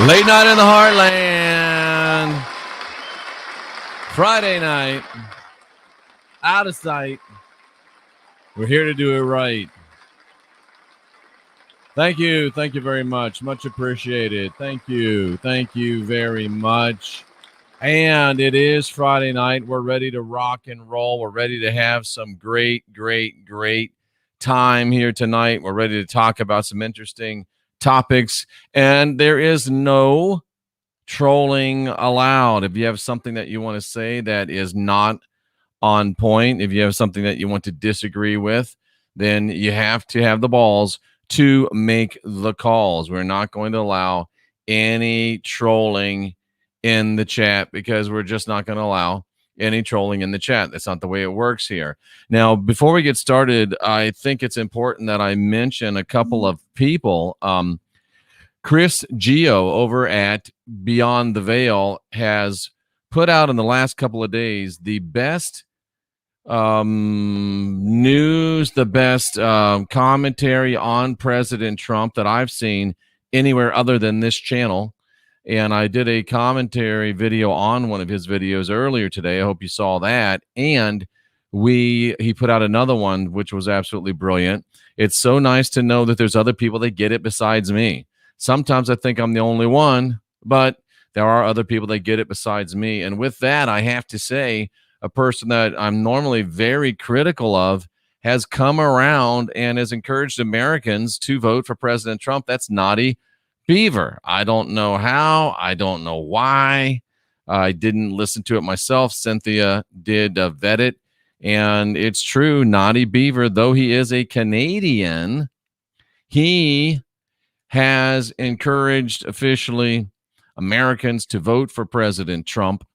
Late night in the Heartland. Friday night. Out of sight. We're here to do it right. Thank you. Thank you very much. Much appreciated. Thank you. Thank you very much. And it is Friday night. We're ready to rock and roll. We're ready to have some great time here tonight. We're ready to talk about some interesting topics. And there is no trolling allowed. If you have something that you want to say that is not on point, if you have something that you want to disagree with, then you have to have the balls to make the calls. We're not going to allow any trolling in the chat because we're just not going to allow any trolling in the chat. That's not the way it works here. Now, before we get started, I think it's important that I mention a couple of people. Chris Geo over at Beyond the Veil has put out in the last couple of days the best news, the best commentary on President Trump that I've seen anywhere other than this channel. And I did a commentary video on one of his videos earlier today. I hope you saw that. And he put out another one, which was absolutely brilliant. It's so nice to know that there's other people that get it besides me. Sometimes I think I'm the only one, but there are other people that get it besides me. And with that, I have to say, a person that I'm normally very critical of has come around and has encouraged Americans to vote for President Trump. That's Nite Beaver. I don't know how. I don't know why. I didn't listen to it myself. Cynthia did vet it. And it's true. Nite Beaver, though he is a Canadian, he has encouraged officially Americans to vote for President Trump.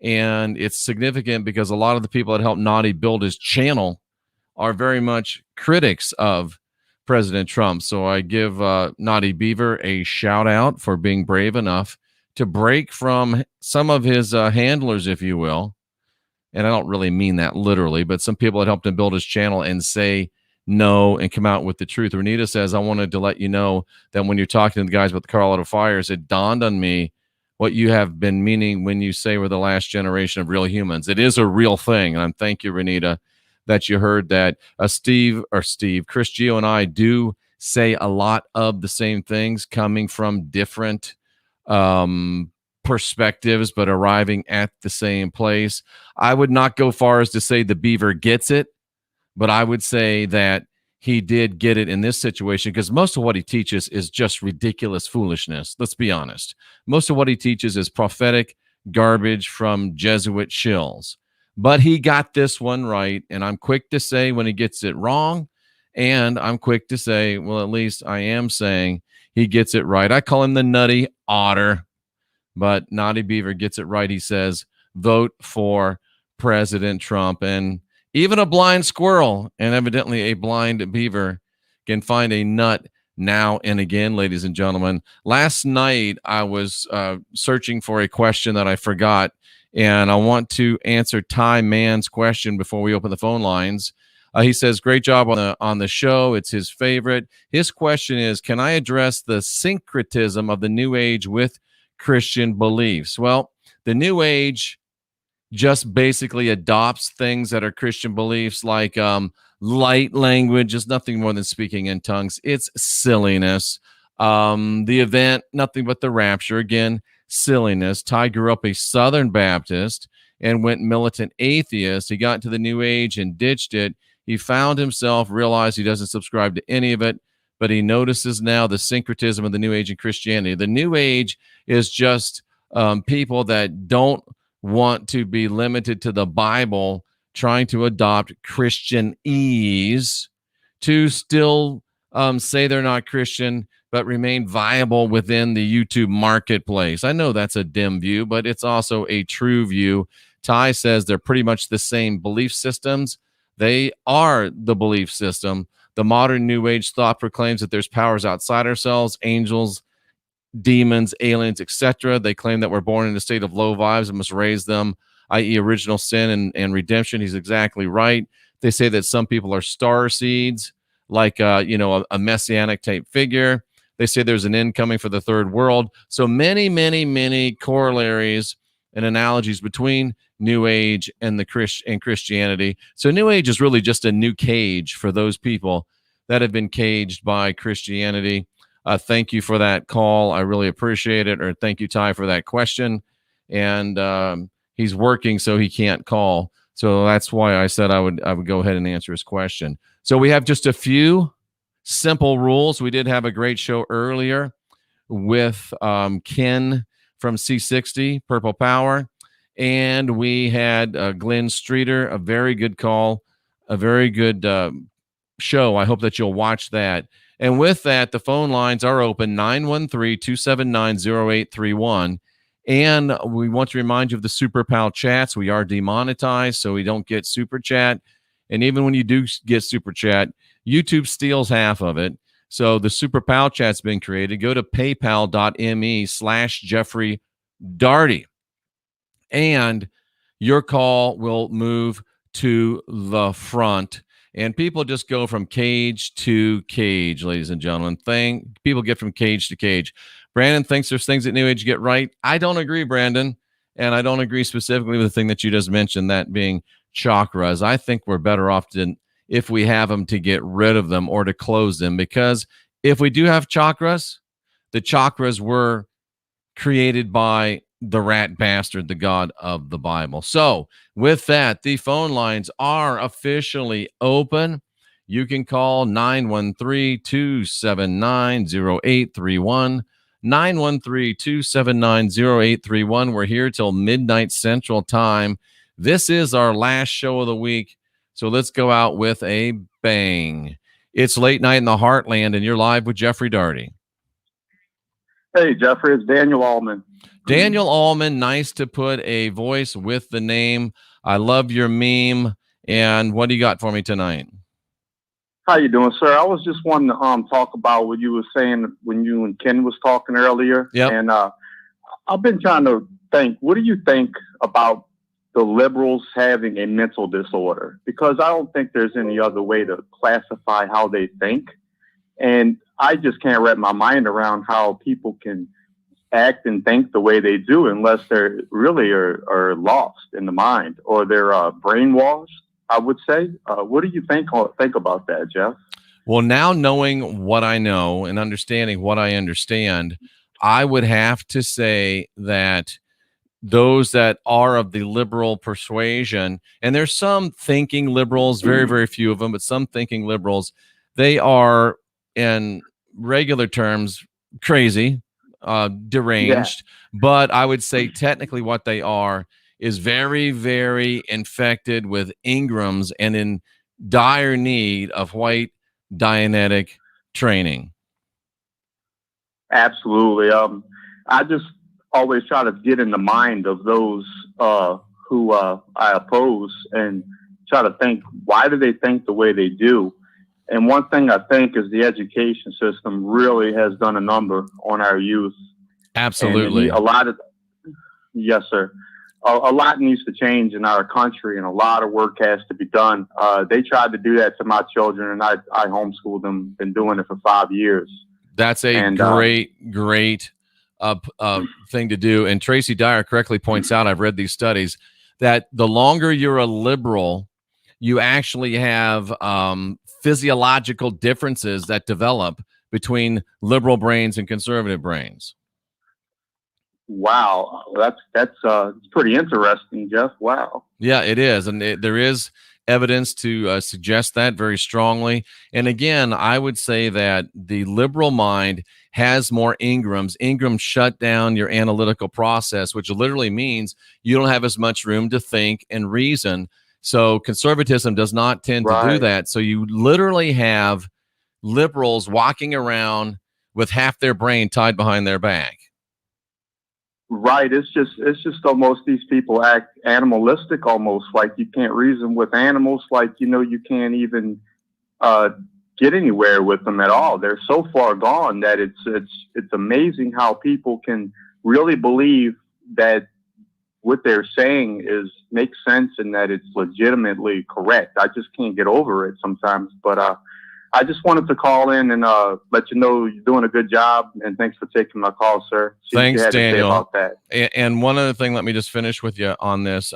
And it's significant because a lot of the people that helped Nite build his channel are very much critics of President Trump. So I give Nite Beaver a shout out for being brave enough to break from some of his handlers, if you will. And I don't really mean that literally, but some people that helped him build his channel and say no and come out with the truth. Renita says, I wanted to let you know that when you're talking to the guys about the Colorado fires, it dawned on me what you have been meaning when you say we're the last generation of real humans. It is a real thing. And thank you, Renita, that you heard that. Chris Geo and I do say a lot of the same things coming from different perspectives, but arriving at the same place. I would not go far as to say the Beaver gets it, but I would say that he did get it in this situation because most of what he teaches is just ridiculous foolishness. Let's be honest. Most of what he teaches is prophetic garbage from Jesuit shills. But he got this one right, and I'm quick to say when he gets it wrong, and I'm quick to say, well, at least I am saying he gets it right. I call him the nutty otter, but Nite Beaver gets it right. He says, vote for President Trump. And even a blind squirrel and evidently a blind beaver can find a nut now and again, ladies and gentlemen. Last night, I was searching for a question that I forgot, and I want to answer Ty Mann's question before we open the phone lines. He says, great job on the show. It's his favorite. His question is, can I address the syncretism of the New Age with Christian beliefs? Well, the New Age just basically adopts things that are Christian beliefs, like light language is nothing more than speaking in tongues. It's silliness. The event, nothing but the rapture. Again, silliness. Ty grew up a Southern Baptist and went militant atheist. He got into the New Age and ditched it. He found himself, realized he doesn't subscribe to any of it, but he notices now the syncretism of the New Age and Christianity. The New Age is just people that don't want to be limited to the Bible, trying to adopt Christianese to still say they're not Christian, but remain viable within the YouTube marketplace. I know that's a dim view, but it's also a true view. Ty says they're pretty much the same belief systems. They are the belief system. The modern New Age thought proclaims that there's powers outside ourselves, angels, demons, aliens, etc. They claim that we're born in a state of low vibes and must raise them, i.e. original sin and redemption. He's exactly right. They say that some people are star seeds, like a messianic type figure. They say there's an end coming for the third world. So many, many, many corollaries and analogies between New Age and Christianity. So New Age is really just a new cage for those people that have been caged by Christianity. Thank you for that call. I really appreciate it. Or thank you, Ty, for that question. And he's working, so he can't call. So that's why I said I would go ahead and answer his question. So we have just a few simple rules. We did have a great show earlier with Ken from C60, Purple Power. And we had Glenn Streeter, a very good call, a very good show. I hope that you'll watch that. And with that, the phone lines are open, 913-279-0831. And we want to remind you of the Super Pal chats. We are demonetized, so we don't get Super Chat. And even when you do get Super Chat, YouTube steals half of it. So the Super Pal chat's been created. Go to paypal.me/Jeffrey Daugherty. And your call will move to the front. And people just go from cage to cage, ladies and gentlemen. People get from cage to cage. Brandon thinks there's things that New Age get right. I don't agree, Brandon. And I don't agree specifically with the thing that you just mentioned, that being chakras. I think we're better off if we have them to get rid of them or to close them. Because if we do have chakras, the chakras were created by the rat bastard, the God of the Bible. So with that, the phone lines are officially open. You can call 913-279-0831. 913-279-0831. We're here till midnight Central Time. This is our last show of the week, so let's go out with a bang. It's Late Night in the Heartland, and you're live with Jeffrey Daugherty. Hey, Jeffrey, it's Daniel Allman. Daniel Allman, nice to put a voice with the name. I love your meme. And what do you got for me tonight? How you doing, sir? I was just wanting to talk about what you were saying when you and Ken was talking earlier. Yep. And I've been trying to think, what do you think about the liberals having a mental disorder? Because I don't think there's any other way to classify how they think. And I just can't wrap my mind around how people can act and think the way they do unless they're really are lost in the mind, or they're brainwashed, I would say. What do you think about that, Jeff? Well, now knowing what I know and understanding what I understand, I would have to say that those that are of the liberal persuasion, and there's some thinking liberals, very, very few of them, but some thinking liberals, they are, in regular terms, crazy, deranged. Yeah. But I would say technically what they are is very, very infected with Ingrams and in dire need of white Dianetic training. Absolutely. I just always try to get in the mind of those who I oppose and try to think, why do they think the way they do? And one thing I think is the education system really has done a number on our youth. Absolutely. Yes, sir. A lot needs to change in our country, and a lot of work has to be done. They tried to do that to my children, and I homeschooled them. Been doing it for 5 years. That's a great thing to do. And Tracy Dyer correctly points out, I've read these studies, that the longer you're a liberal, you actually have physiological differences that develop between liberal brains and conservative brains. Wow, that's pretty interesting, Jeff. Wow. Yeah, it is, and there is evidence to suggest that very strongly. And again, I would say that the liberal mind has more Ingrams. Ingrams shut down your analytical process, which literally means you don't have as much room to think and reason. So conservatism does not tend to do that. So you literally have liberals walking around with half their brain tied behind their back. Right. It's just almost, these people act animalistic, almost like you can't reason with animals. Like, you can't even get anywhere with them at all. They're so far gone that it's amazing how people can really believe that what they're saying makes sense and that it's legitimately correct. I just can't get over it sometimes. But I just wanted to call in and let you know you're doing a good job, and thanks for taking my call, sir. See what Thanks, you had to say Daniel. about that. And one other thing, let me just finish with you on this.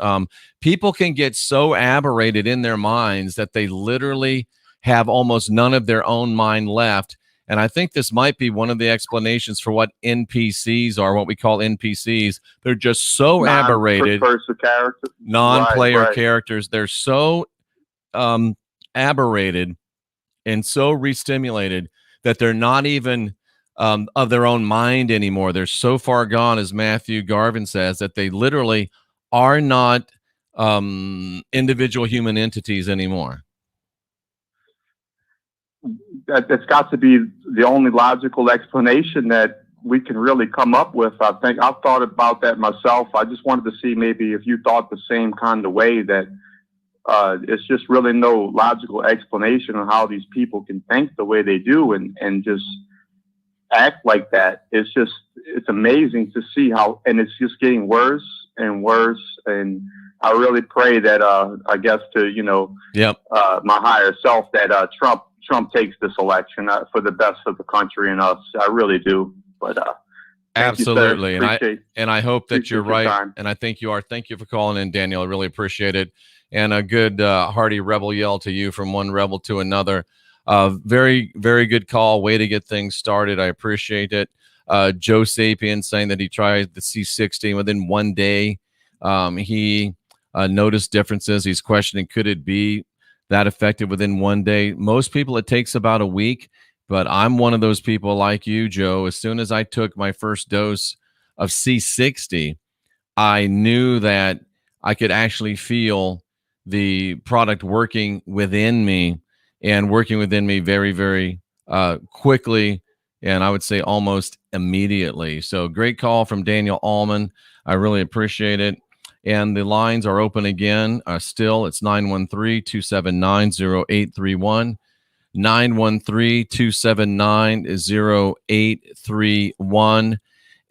People can get so aberrated in their minds that they literally have almost none of their own mind left. And I think this might be one of the explanations for what NPCs are, what we call NPCs. They're just so aberrated. Non-player characters. They're so aberrated and so re-stimulated that they're not even of their own mind anymore. They're so far gone, as Matthew Garvin says, that they literally are not individual human entities anymore. That's got to be the only logical explanation that we can really come up with. I think I've thought about that myself. I just wanted to see maybe if you thought the same kind of way, that it's just really no logical explanation on how these people can think the way they do and just act like that. It's amazing to see how, and it's just getting worse and worse. And I really pray that, I guess to, my higher self, that Trump takes this election for the best of the country and us. I really do. But absolutely, you, and I hope that you're right, and I think you are. Thank you for calling in, Daniel. I really appreciate it. And a good hearty rebel yell to you from one rebel to another. Very, very good call. Way to get things started. I appreciate it. Joe Sapien saying that he tried the C60 within one day. He noticed differences. He's questioning, could it be that effective within one day? Most people, it takes about a week, but I'm one of those people like you, Joe. As soon as I took my first dose of C60, I knew that I could actually feel the product working within me very, very quickly, and I would say almost immediately. So great call from Daniel Allman. I really appreciate it. And the lines are open again. Still, it's 913-279-0831. 913-279-0831.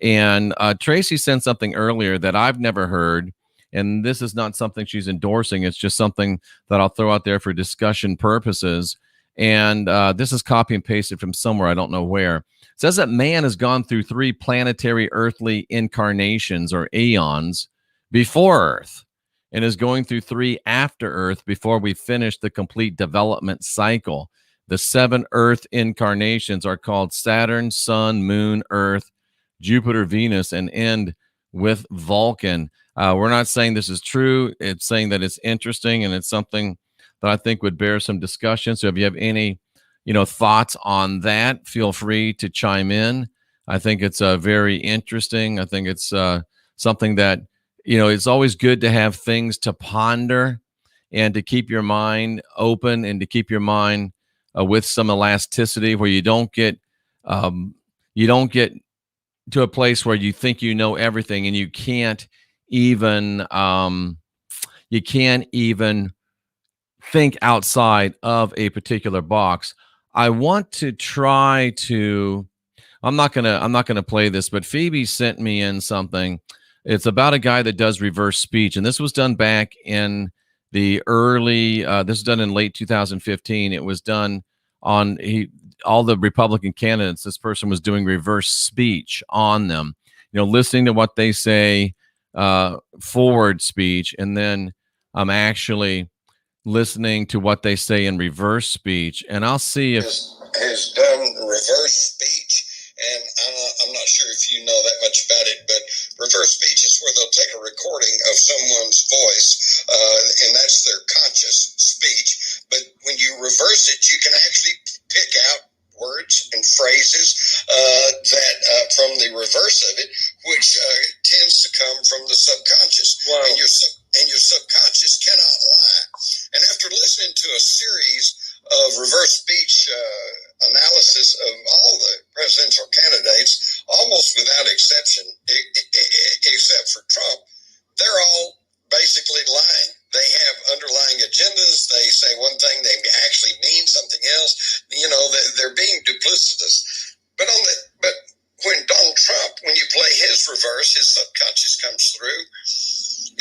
And Tracy sent something earlier that I've never heard. And this is not something she's endorsing. It's just something that I'll throw out there for discussion purposes. And this is copy and pasted from somewhere. I don't know where. It says that man has gone through 3 planetary earthly incarnations or aeons before Earth and is going through 3 after Earth before we finish the complete development cycle. The 7 Earth incarnations are called Saturn, Sun, Moon, Earth, Jupiter, Venus, and end with Vulcan. We're not saying this is true. It's saying that it's interesting, and it's something that I think would bear some discussion. So if you have any, thoughts on that, feel free to chime in. I think it's very interesting. I think it's something that, it's always good to have things to ponder and to keep your mind open and to keep your mind with some elasticity, where you don't get to a place where you think you know everything and you can't even think outside of a particular box. I want to try to. I'm not gonna play this, but Phoebe sent me in something. It's about a guy that does reverse speech, and this was done back in the early. This was done in late 2015. It was done on all the Republican candidates. This person was doing reverse speech on them, listening to what they say, forward speech, and then I'm actually listening to what they say in reverse speech. And I'll see if has done reverse speech. And I'm not sure if you know that much about it, but reverse speech is where they'll take a recording of someone's voice, and that's their conscious speech. But when you reverse it, you can actually pick out words and phrases that from the reverse of it, which tends to come from the subconscious. Wow. And your subconscious cannot lie. And after listening to a series of reverse speech analysis of all the presidential candidates, almost without exception, except for Trump, they're all basically lying. They have underlying agendas. They say one thing, they actually mean something else. They're being duplicitous. But when Donald Trump, when you play his reverse, his subconscious comes through.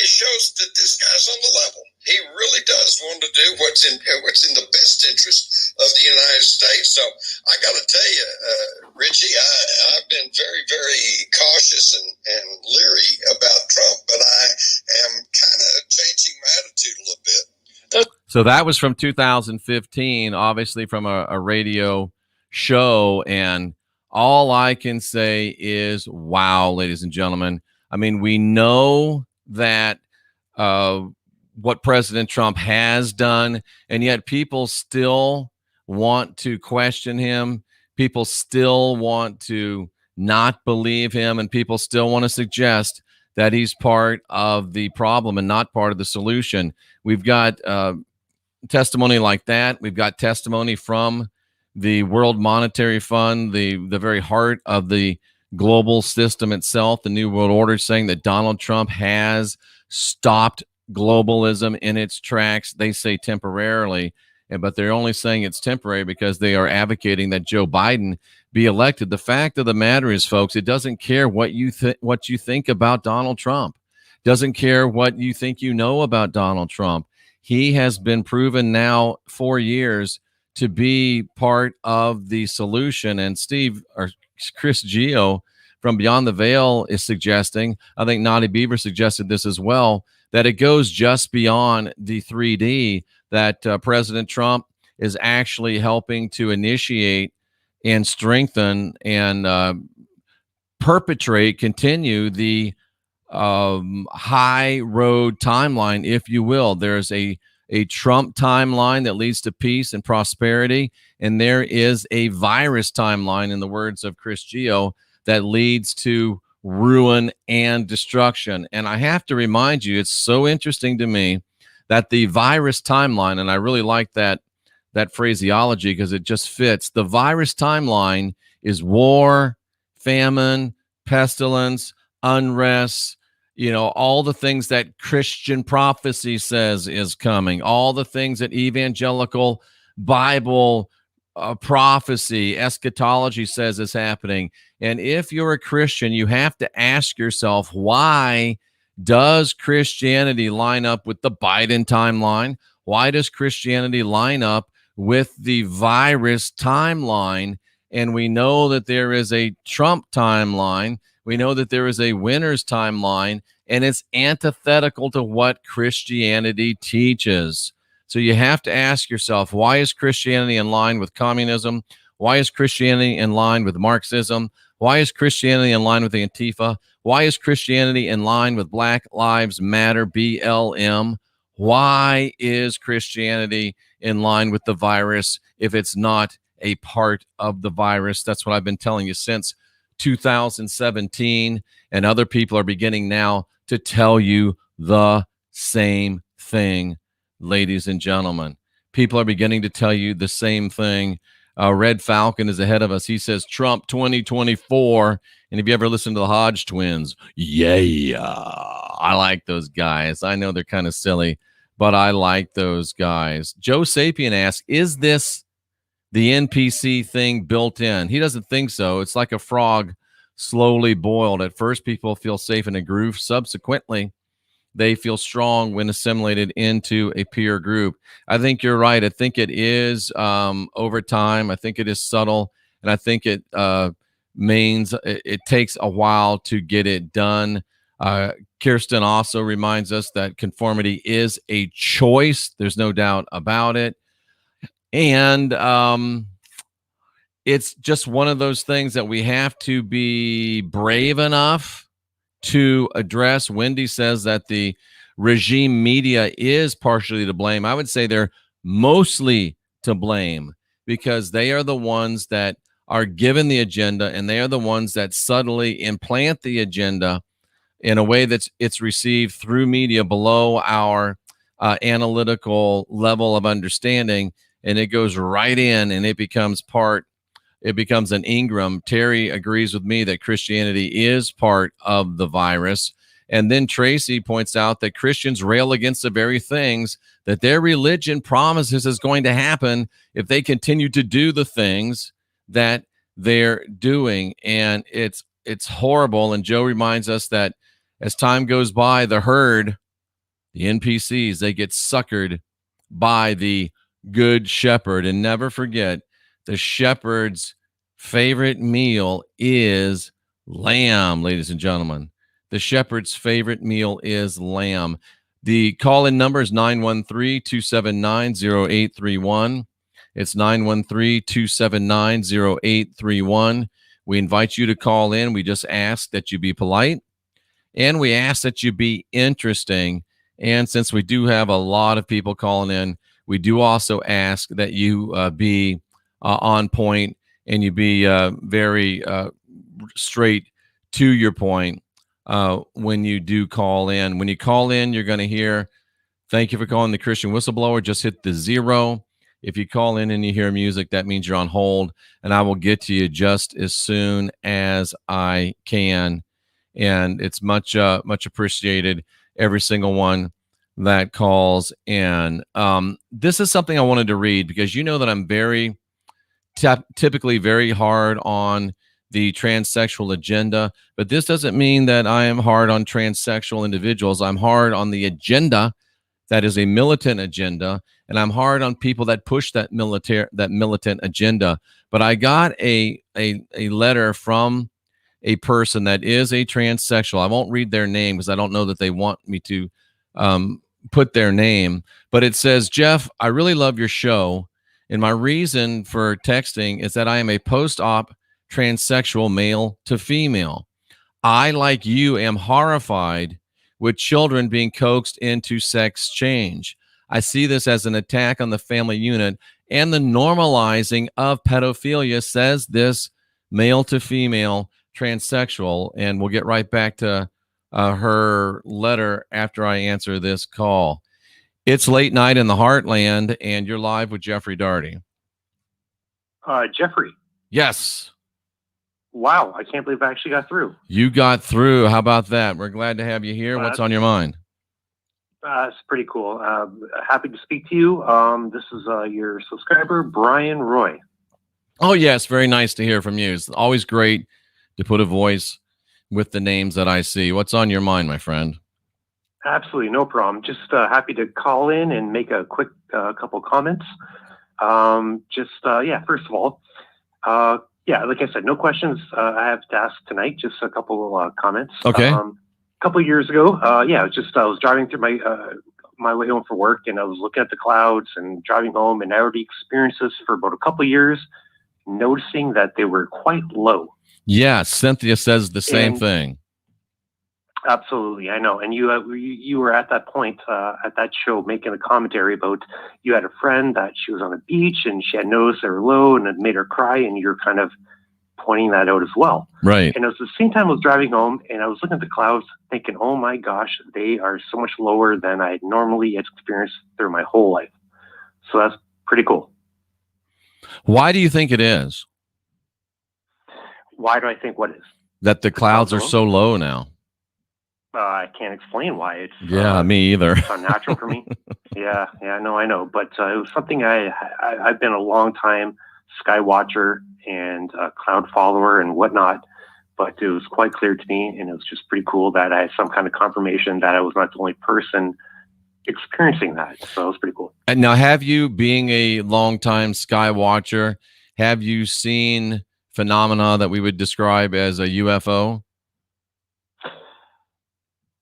It shows that this guy's on the level. He really does want to do what's in the best interest of the United States. So I got to tell you, Richie, I've been very, very cautious and leery about Trump, but I am kind of changing my attitude a little bit. So that was from 2015, obviously from a radio show. And all I can say is, wow, ladies and gentlemen. I mean, we know that what President Trump has done, and yet people still want to question him. People still want to not believe him, and people still want to suggest that he's part of the problem and not part of the solution. We've got testimony like that. We've got testimony from the World Monetary Fund, the very heart of the global system itself, the New World Order, saying that Donald Trump has stopped globalism in its tracks. They say temporarily, but they're only saying it's temporary because they are advocating that Joe Biden be elected. The fact of the matter is, folks, it doesn't care what you think about Donald Trump. Doesn't care what you think you know about Donald Trump. He has been proven now 4 years to be part of the solution. And Chris Gio from Beyond the Veil is suggesting, I think Naughty Beaver suggested this as well, that it goes just beyond the 3D, that President Trump is actually helping to initiate and strengthen and continue the high road timeline, if you will. There's a Trump timeline that leads to peace and prosperity, and there is a virus timeline, in the words of Chris Gio, that leads to ruin and destruction. And I have to remind you, it's so interesting to me that the virus timeline, and I really like that phraseology because it just fits. The virus timeline is war, famine, pestilence, unrest, all the things that Christian prophecy says is coming, all the things that evangelical Bible prophecy, eschatology says is happening. And if you're a Christian, you have to ask yourself, why does Christianity line up with the Biden timeline? Why does Christianity line up with the virus timeline? And we know that there is a Trump timeline. We know that there is a winner's timeline, and it's antithetical to what Christianity teaches. So you have to ask yourself, why is Christianity in line with communism? Why is Christianity in line with Marxism? Why is Christianity in line with the Antifa? Why is Christianity in line with Black Lives Matter, BLM? Why is Christianity in line with the virus if it's not a part of the virus? That's what I've been telling you since 2017, and other people are beginning now to tell you the same thing, ladies and gentlemen. People are beginning to tell you the same thing. Red Falcon is ahead of us. He says Trump 2024. And if you ever listen to the Hodge twins, yeah, I like those guys. I know they're kind of silly, but I like those guys. Joe Sapien asks, is this the NPC thing built in? He doesn't think so. It's like a frog slowly boiled. At first, people feel safe in a groove. Subsequently, they feel strong when assimilated into a peer group. I think you're right. I think it is over time. I think it is subtle, and I think it means it takes a while to get it done. Kirsten also reminds us that conformity is a choice. There's no doubt about it. And it's just one of those things that we have to be brave enough to address. Wendy says that the regime media is partially to blame. I would say they're mostly to blame because they are the ones that are given the agenda, and they are the ones that subtly implant the agenda in a way that's it's received through media below our analytical level of understanding, and it goes right in and it becomes an Ingram. Terry agrees with me that Christianity is part of the virus. And then Tracy points out that Christians rail against the very things that their religion promises is going to happen if they continue to do the things that they're doing. And it's horrible. And Joe reminds us that as time goes by, the herd, the NPCs, they get suckered by the good shepherd. And never forget, the shepherd's favorite meal is lamb, ladies and gentlemen. The shepherd's favorite meal is lamb. The call-in number is 913-279-0831. It's 913-279-0831. We invite you to call in. We just ask that you be polite, and we ask that you be interesting. And since we do have a lot of people calling in, we do also ask that you be on point, and you be very straight to your point when you do call in. When you call in, you're going to hear, "Thank you for calling the Christian Whistleblower." Just hit the 0. If you call in and you hear music, that means you're on hold, and I will get to you just as soon as I can. And it's much appreciated, every single one that calls in. This is something I wanted to read because you know that I'm very typically very hard on the transsexual agenda, but this doesn't mean that I am hard on transsexual individuals. I'm hard on the agenda that is a militant agenda, and I'm hard on people that push that militant agenda. But I got a letter from a person that is a transsexual. I won't read their name because I don't know that they want me to put their name, but it says, "Jeff, I really love your show, and my reason for texting is that I am a post-op transsexual male to female. I, like you, am horrified with children being coaxed into sex change. I see this as an attack on the family unit and the normalizing of pedophilia," says this male to female transsexual. And we'll get right back to her letter after I answer this call. It's late night in the Heartland, and you're live with Jeffrey Daugherty. Jeffrey. Yes. Wow, I can't believe I actually got through. You got through. How about that? We're glad to have you here. What's on your mind? It's pretty cool. Happy to speak to you. This is your subscriber, Brian Roy. Oh, yes. Very nice to hear from you. It's always great to put a voice with the names that I see. What's on your mind, my friend? Absolutely, no problem. Just happy to call in and make a quick couple comments. First of all, like I said, no questions I have to ask tonight, just a couple comments. Okay. A couple of years ago, I was driving through my way home for work, and I was looking at the clouds and driving home, and I already experienced this for about a couple of years, noticing that they were quite low. Yeah, Cynthia says the same thing. Absolutely, I know. And you were at that point at that show making a commentary about you had a friend that she was on the beach and she had noticed they were low and it made her cry, and you're kind of pointing that out as well. Right. And it was the same time I was driving home and I was looking at the clouds thinking, oh my gosh, they are so much lower than I normally experienced through my whole life. So that's pretty cool. Why do you think it is? Why do I think what is? That the clouds are so low now. I can't explain why. It's me either. It's unnatural for me. Yeah, I know. But it was something I've been a long time sky watcher and cloud follower and whatnot. But it was quite clear to me, and it was just pretty cool that I had some kind of confirmation that I was not the only person experiencing that. So it was pretty cool. And now, have you, being a longtime sky watcher, have you seen phenomena that we would describe as a UFO?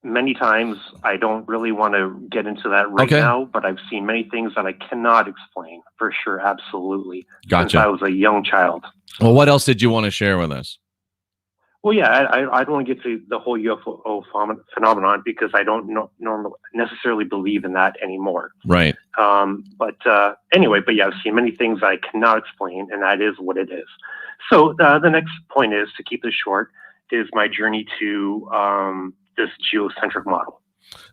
Many times. I don't really want to get into that right now, but I've seen many things that I cannot explain for sure. Absolutely. Gotcha. Since I was a young child. Well, what else did you want to share with us? Well, yeah, I don't want to get to the whole UFO phenomenon because I don't necessarily believe in that anymore. Right. Anyway, I've seen many things I cannot explain, and that is what it is. So the next point is, to keep this short, is my journey to this geocentric model.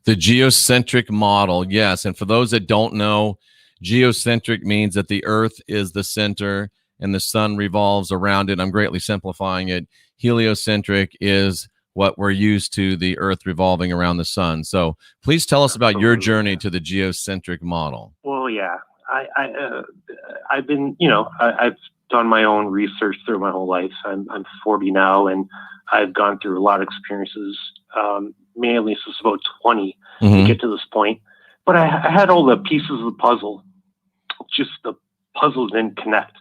The geocentric model, yes. And for those that don't know, geocentric means that the Earth is the center and the sun revolves around it. I'm greatly simplifying it. Heliocentric is what we're used to, the Earth revolving around the sun. So please tell us about your journey to the geocentric model. Well, yeah, I've been, I've done my own research through my whole life. I'm 40 now, and I've gone through a lot of experiences, mainly since about 20 to get to this point. But I had all the pieces of the puzzle just the puzzle didn't connect.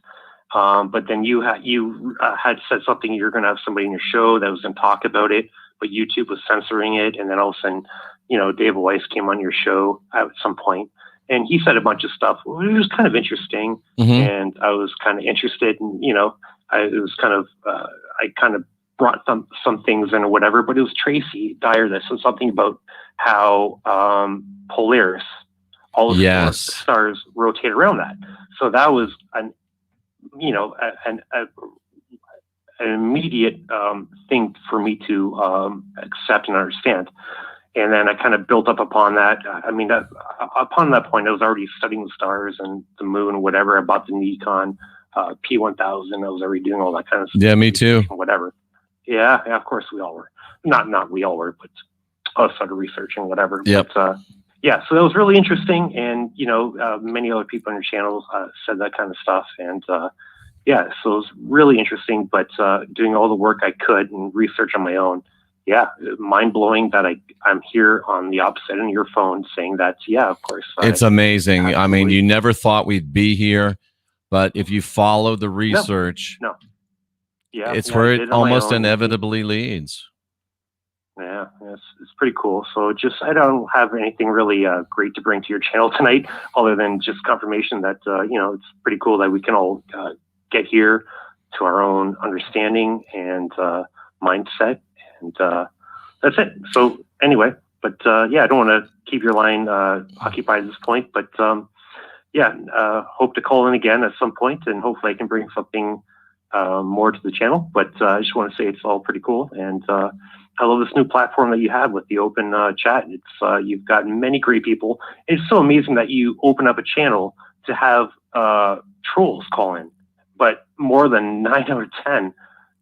But then you had said something, you're going to have somebody in your show that was going to talk about it, but YouTube was censoring it. And then all of a sudden, Dave Weiss came on your show at some point, and he said a bunch of stuff. It was kind of interesting. And I was kind of interested in, I kind of brought some things in or whatever, but it was Tracy Dyer that said something about how Polaris, all the stars rotate around that. So that was an immediate thing for me to accept and understand. And then I kind of built up upon that. I mean, upon that point, I was already studying the stars and the moon and whatever. I bought the Nikon P1000. I was already doing all that kind of stuff. Yeah, me too. Whatever. Yeah, of course we all were. Not we all were, but I started researching whatever. Yep. But, yeah, so that was really interesting. And, many other people on your channel said that kind of stuff. And, yeah, so it was really interesting, but doing all the work I could and research on my own. Yeah, mind-blowing that I'm here on the opposite end of your phone saying that, yeah, of course. It's amazing. Absolutely. I mean, you never thought we'd be here, but if you follow the research, no. Yeah, it's where it almost inevitably leads. Yeah, it's pretty cool. So I don't have anything really great to bring to your channel tonight, other than just confirmation that, it's pretty cool that we can all get here to our own understanding and mindset. And that's it. So anyway, but I don't want to keep your line occupied at this point, but hope to call in again at some point, and hopefully I can bring something more to the channel. But I just want to say it's all pretty cool, and I love this new platform that you have with the open chat. It's you've got many great people. It's so amazing that you open up a channel to have trolls call in, but more than 9 out of 10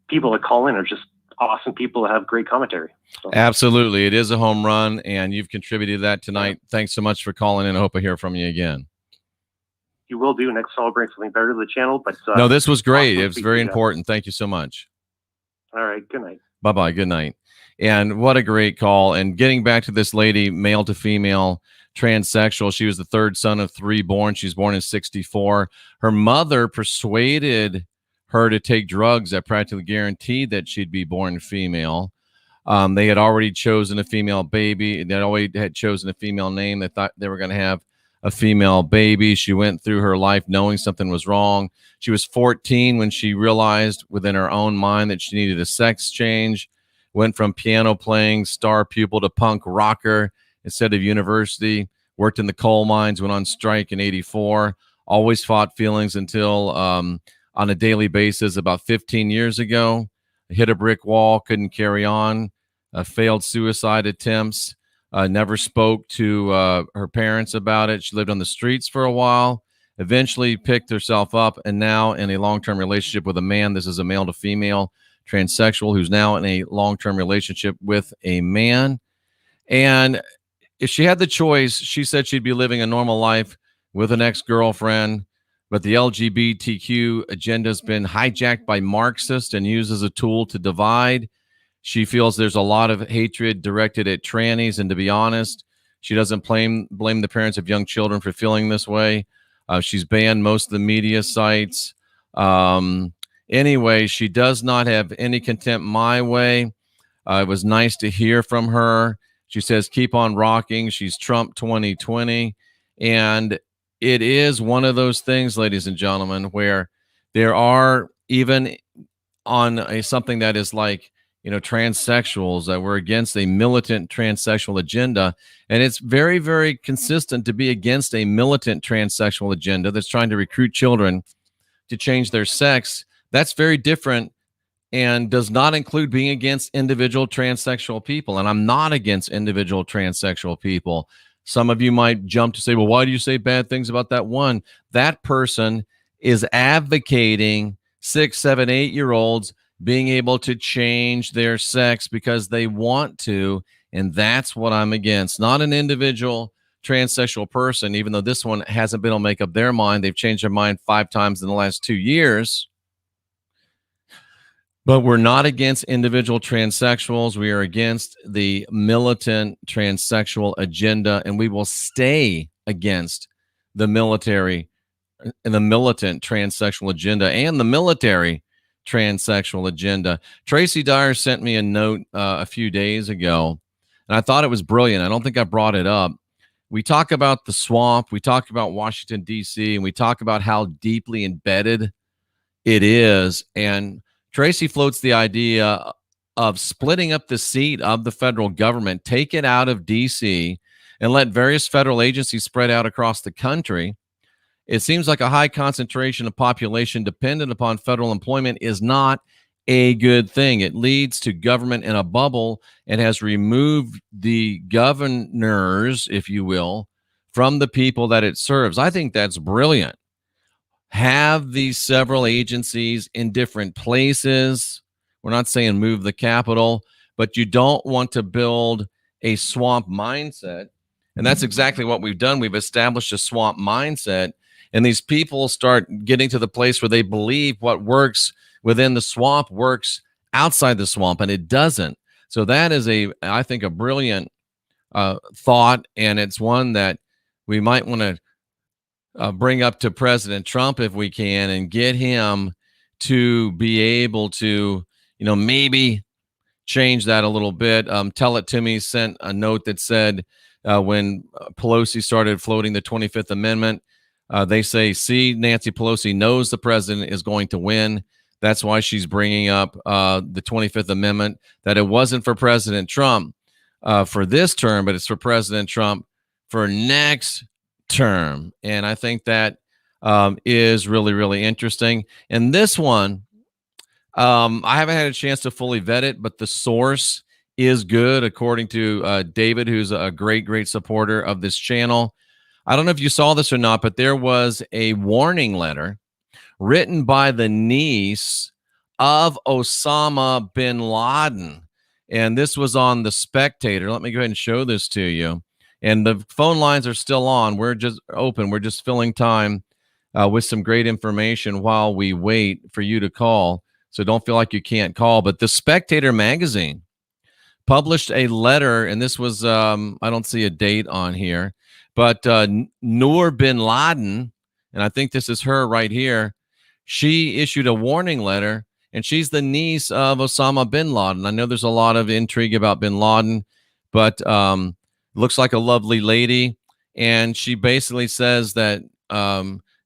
people that call in are just awesome people that have great commentary. So. Absolutely. It is a home run, and you've contributed to that tonight. Yeah. Thanks so much for calling in. I hope I hear from you again. You will do. Next time I'll bring something better to the channel. But no, this was great. Awesome. It was very important. Thank you so much. All right. Good night. Bye-bye. Good night. And what a great call. And getting back to this lady, male to female, transsexual. She was the third son of 3 born. She's born in 1964. Her mother persuaded her to take drugs that practically guaranteed that she'd be born female. They had already chosen a female baby. They already had chosen a female name. They thought they were going to have a female baby. She went through her life knowing something was wrong. She was 14 when she realized within her own mind that she needed a sex change. Went from piano playing star pupil to punk rocker instead of university. Worked in the coal mines, went on strike in 1984. Always fought feelings until on a daily basis about 15 years ago. Hit a brick wall, couldn't carry on. Failed suicide attempts. Never spoke to her parents about it. She lived on the streets for a while. Eventually picked herself up, and now in a long-term relationship with a man. This is a male to female transsexual who's now in a long-term relationship with a man. And if she had the choice, she said she'd be living a normal life with an ex-girlfriend, but the LGBTQ agenda has been hijacked by Marxists and used as a tool to divide. She feels there's a lot of hatred directed at trannies, and to be honest, she doesn't blame the parents of young children for feeling this way. She's banned most of the media sites. Anyway, she does not have any contempt my way. It was nice to hear from her. She says, keep on rocking. She's Trump 2020. And it is one of those things, ladies and gentlemen, where there are, even on something that is like, transsexuals, that we're against a militant transsexual agenda. And it's very, very consistent to be against a militant transsexual agenda that's trying to recruit children to change their sex. That's very different and does not include being against individual transsexual people. And I'm not against individual transsexual people. Some of you might jump to say, well, why do you say bad things about that one? That person is advocating 6, 7, 8-year-olds being able to change their sex because they want to. And that's what I'm against. Not an individual transsexual person, even though this one hasn't been able to make up their mind. They've changed their mind 5 times in the last 2 years. But we're not against individual transsexuals. We are against the militant transsexual agenda, and we will stay against the military and the militant transsexual agenda and the military transsexual agenda. Tracy Dyer sent me a note a few days ago, and I thought it was brilliant. I don't think I brought it up. We talk about the swamp, we talk about Washington, D.C., and we talk about how deeply embedded it is. And Tracy floats the idea of splitting up the seat of the federal government, take it out of D.C., and let various federal agencies spread out across the country. It seems like a high concentration of population dependent upon federal employment is not a good thing. It leads to government in a bubble and has removed the governors, if you will, from the people that it serves. I think that's brilliant. Have these several agencies in different places. We're not saying move the capital, but you don't want to build a swamp mindset. And that's exactly what we've done. We've established a swamp mindset, and these people start getting to the place where they believe what works within the swamp works outside the swamp, and it doesn't. So that is I think, a brilliant thought, and it's one that we might want to bring up to President Trump if we can, and get him to be able to, maybe change that a little bit. Tell It To Me sent a note that said when Pelosi started floating the 25th Amendment, they say, see, Nancy Pelosi knows the president is going to win. That's why she's bringing up the 25th Amendment, that it wasn't for President Trump for this term, but it's for President Trump for next term. And I think that is really, really interesting. And this one, I haven't had a chance to fully vet it, but the source is good, according to David, who's a great, great supporter of this channel. I don't know if you saw this or not, but there was a warning letter written by the niece of Osama bin Laden. And this was on The Spectator. Let me go ahead and show this to you. And the phone lines are still on. We're just open. We're just filling time with some great information while we wait for you to call. So don't feel like you can't call. But The Spectator magazine published a letter, and this was, I don't see a date on here, but Noor bin Laden, and I think this is her right here, she issued a warning letter, and she's the niece of Osama bin Laden. I know there's a lot of intrigue about bin Laden, but looks like a lovely lady. And she basically says that,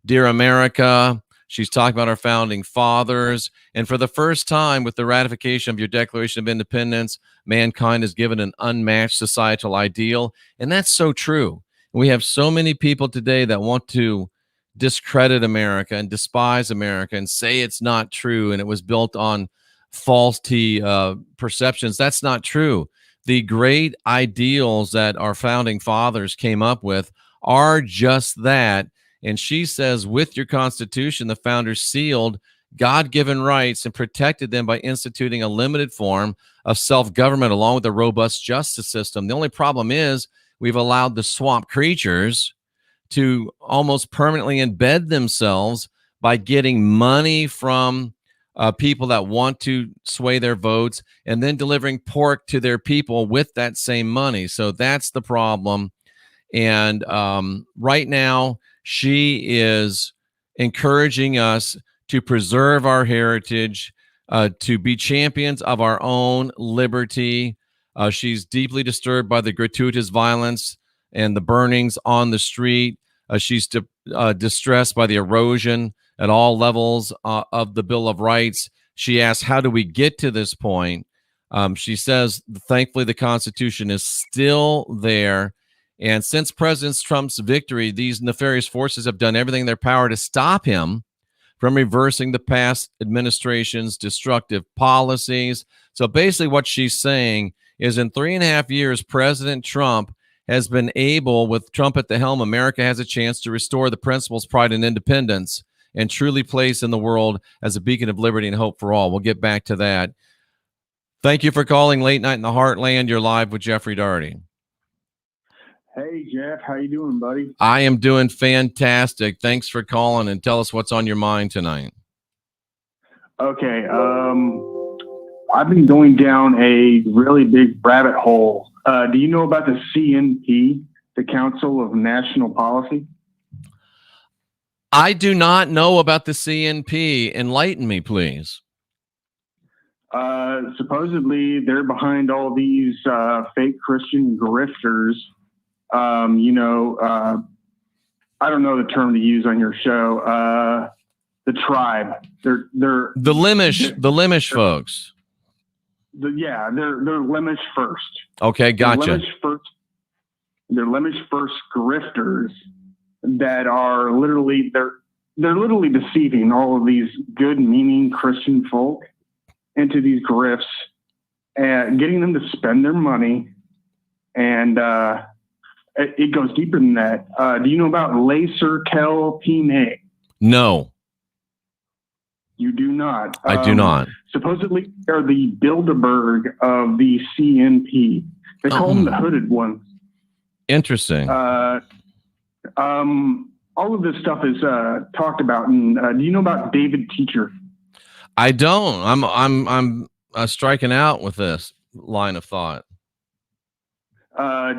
dear America, she's talking about our founding fathers. And for the first time, with the ratification of your Declaration of Independence, mankind is given an unmatched societal ideal. And that's so true. We have so many people today that want to discredit America and despise America and say it's not true and it was built on faulty perceptions. That's not true. The great ideals that our founding fathers came up with are just that. And she says, with your Constitution, the founders sealed God-given rights and protected them by instituting a limited form of self-government along with a robust justice system. The only problem is we've allowed the swamp creatures to almost permanently embed themselves by getting money from people that want to sway their votes and then delivering pork to their people with that same money. So that's the problem. And right now, she is encouraging us to preserve our heritage, to be champions of our own liberty. She's deeply disturbed by the gratuitous violence and the burnings on the street. She's distressed by the erosion at all levels of the Bill of Rights. She asks, how do we get to this point? She says, thankfully, the Constitution is still there. And since President Trump's victory, these nefarious forces have done everything in their power to stop him from reversing the past administration's destructive policies. So basically what she's saying is in 3.5 years, President Trump has been able, with Trump at the helm, America has a chance to restore the principles, pride, and independence and truly place in the world as a beacon of liberty and hope for all. We'll get back to that. Thank you for calling Late Night in the Heartland. You're live with Jeffrey Daugherty. Hey, Jeff. How you doing, buddy? I am doing fantastic. Thanks for calling, and tell us what's on your mind tonight. Okay. I've been going down a really big rabbit hole. Do you know about the CNP, the Council of National Policy? I do not know about the CNP. Enlighten me, please. Supposedly they're behind all these fake Christian grifters. I don't know the term to use on your show. The tribe. They're the Limish folks. They're Limish first. Okay, gotcha. They're Limish first grifters that are literally they're literally deceiving all of these good meaning Christian folk into these grifts and getting them to spend their money. And it goes deeper than that. Do you know about Lacer Kel Pine? No. You do not. I do not. Supposedly, they're the Bilderberg of the CNP. They call them the hooded ones. Interesting. All of this stuff is talked about. And do you know about David Teacher? I don't. I'm striking out with this line of thought.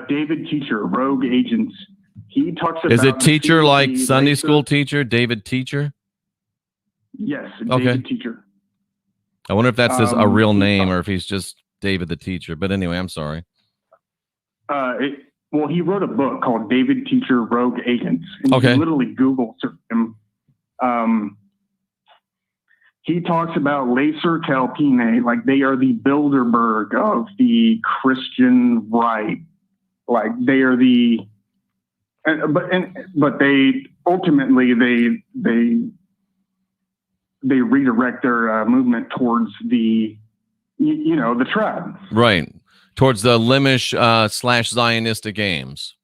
David Teacher, Rogue Agents. He talks about. Is it teacher like Sunday school teacher, David Teacher? Yes, okay. David Teacher. I wonder if that's a real name or if he's just David the Teacher. But anyway, I'm sorry. Well, he wrote a book called David Teacher, Rogue Agents. And okay. You can literally Google search him. He talks about Lacer Kel Pine, like they are the Bilderberg of the Christian right. Like they are but they ultimately they redirect their movement towards the tribe. Right. Towards the Limish / Zionistic aims.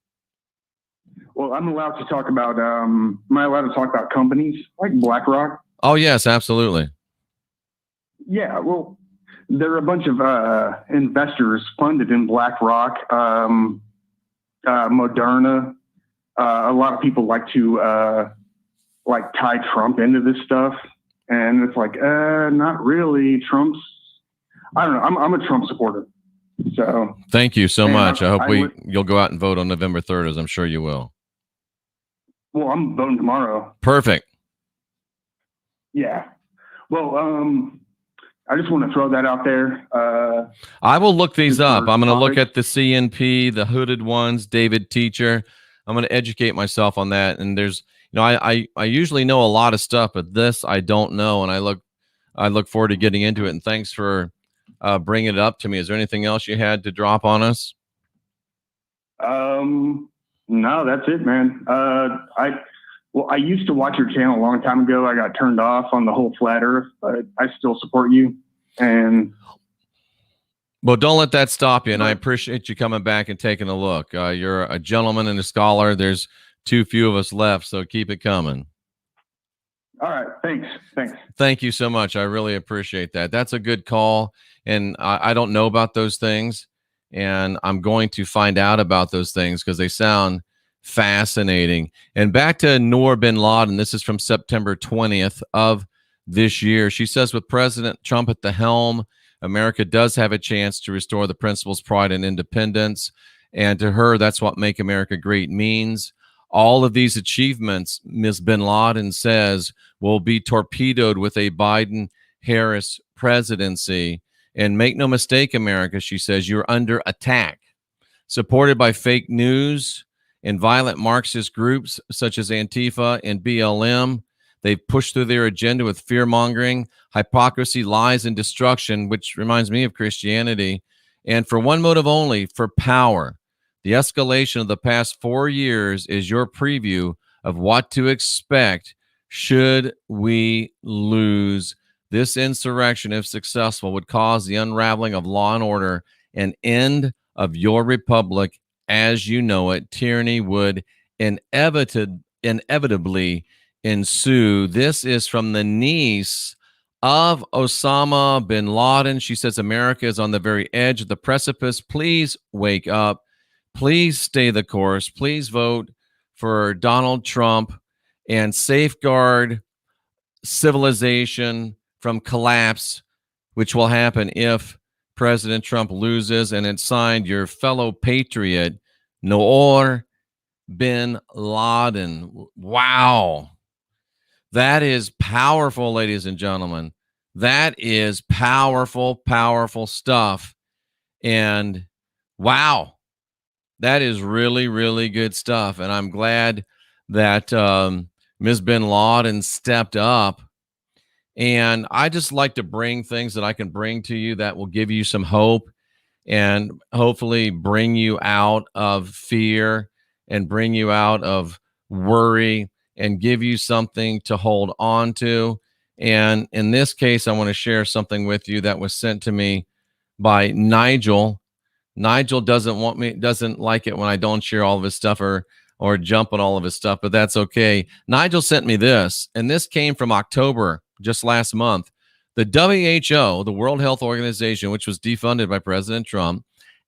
Well, I'm allowed to talk about, am I allowed to talk about companies like BlackRock? Oh, yes, absolutely. Yeah, well, there are a bunch of investors funded in BlackRock, Moderna. A lot of people like to tie Trump into this stuff. And it's like, not really. I don't know. I'm a Trump supporter. So thank you so much. I hope you'll go out and vote on November 3rd, as I'm sure you will. Well, I'm voting tomorrow. Perfect. Yeah. Well, I just want to throw that out there. I will look these up. I'm going to look at the CNP, the hooded ones, David Teacher. I'm going to educate myself on that. And there's, I usually know a lot of stuff, but this I don't know. And I look forward to getting into it. And thanks for bringing it up to me. Is there anything else you had to drop on us? No, that's it, man. I used to watch your channel a long time ago. I got turned off on the whole flat earth, but I still support you. And well, don't let that stop you. And I appreciate you coming back and taking a look. You're a gentleman and a scholar. There's too few of us left, so keep it coming. All right. Thanks. Thank you so much. I really appreciate that. That's a good call. And I don't know about those things. And I'm going to find out about those things because they sound fascinating. And back to Noor bin Laden. This is from September 20th of this year. She says, with President Trump at the helm, America does have a chance to restore the principles, pride, and independence. And to her, that's what Make America Great means. All of these achievements, Ms. bin Laden says, will be torpedoed with a Biden-Harris presidency. And make no mistake, America, she says, you're under attack. Supported by fake news and violent Marxist groups such as Antifa and BLM, they've pushed through their agenda with fear-mongering, hypocrisy, lies, and destruction, which reminds me of Christianity, and for one motive only, for power. The escalation of the past 4 years is your preview of what to expect should we lose. This insurrection, if successful, would cause the unraveling of law and order, an end of your republic as you know it. Tyranny would inevitably ensue. This is from the niece of Osama bin Laden. She says America is on the very edge of the precipice. Please wake up. Please stay the course. Please vote for Donald Trump and safeguard civilization from collapse, which will happen if President Trump loses. And it's signed your fellow patriot, Noor bin Laden. Wow. That is powerful, ladies and gentlemen. That is powerful, powerful stuff. And wow, that is really, really good stuff. And I'm glad that Ms. Bin Laden stepped up. And I just like to bring things that I can bring to you that will give you some hope and hopefully bring you out of fear and bring you out of worry and give you something to hold on to. And in this case, I want to share something with you that was sent to me by Nigel. Nigel doesn't like it when I don't share all of his stuff or jump on all of his stuff, but that's okay. Nigel sent me this, and this came from October, just last month. The WHO, the World Health Organization, which was defunded by President Trump,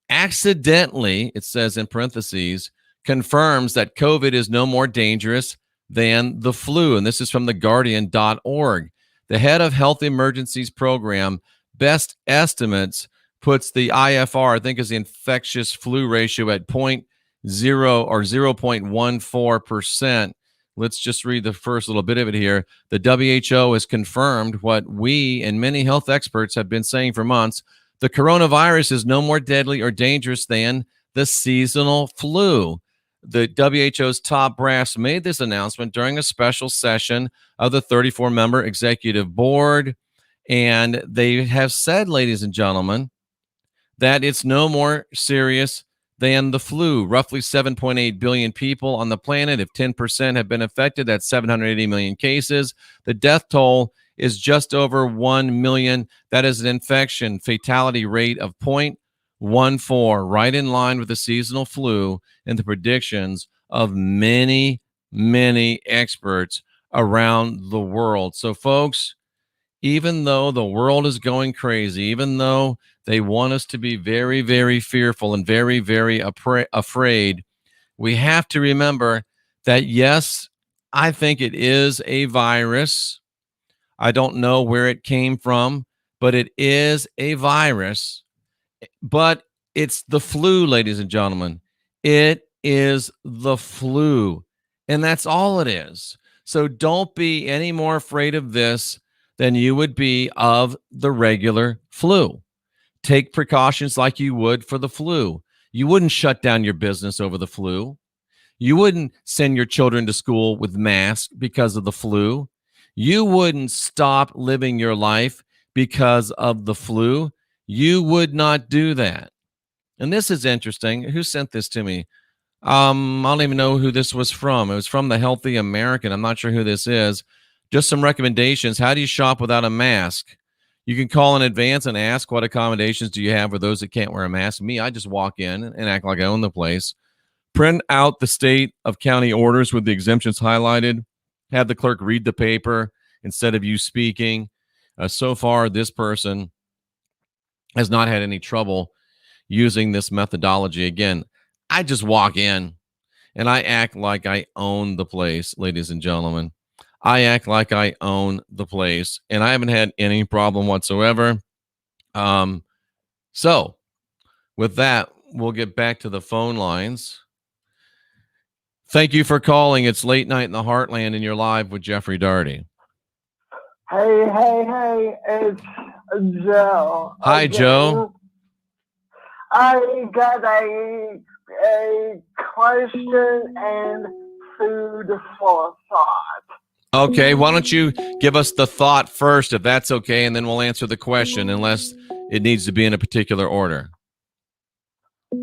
accidentally, it says in parentheses, confirms that COVID is no more dangerous than the flu. And this is from theguardian.org. The head of Health Emergencies Program, best estimates, puts the IFR, I think is the infectious flu ratio, at 0.0 or 0.14%. Let's just read the first little bit of it here. The WHO has confirmed what we and many health experts have been saying for months. The coronavirus is no more deadly or dangerous than the seasonal flu. The WHO's top brass made this announcement during a special session of the 34-member executive board. And they have said, ladies and gentlemen, that it's no more serious than the flu. Roughly 7.8 billion people on the planet. If 10% have been affected, that's 780 million cases. The death toll is just over 1 million. That is an infection fatality rate of 0.14, right in line with the seasonal flu and the predictions of many, many experts around the world. So, folks, even though the world is going crazy, even though they want us to be very, very fearful and very, very afraid, we have to remember that, yes, I think it is a virus. I don't know where it came from, but it is a virus. But it's the flu, ladies and gentlemen. It is the flu. And that's all it is. So don't be any more afraid of this than you would be of the regular flu. Take precautions like you would for the flu. You wouldn't shut down your business over the flu. You wouldn't send your children to school with masks because of the flu. You wouldn't stop living your life because of the flu. You would not do that. And this is interesting. Who sent this to me? I don't even know who this was from. It was from the Healthy American. I'm not sure who this is. Just some recommendations. How do you shop without a mask? You can call in advance and ask, what accommodations do you have for those that can't wear a mask? Me, I just walk in and act like I own the place. Print out the state of county orders with the exemptions highlighted. Have the clerk read the paper instead of you speaking. So far, this person has not had any trouble using this methodology. Again, I just walk in and I act like I own the place, ladies and gentlemen. I act like I own the place, and I haven't had any problem whatsoever. So with that, we'll get back to the phone lines. Thank you for calling. It's Late Night in the Heartland, and you're live with Jeffrey Daugherty. Hey, it's Joe. Hi, again. Joe. I got a question and food for thought. Okay, why don't you give us the thought first, if that's okay, and then we'll answer the question, unless it needs to be in a particular order. So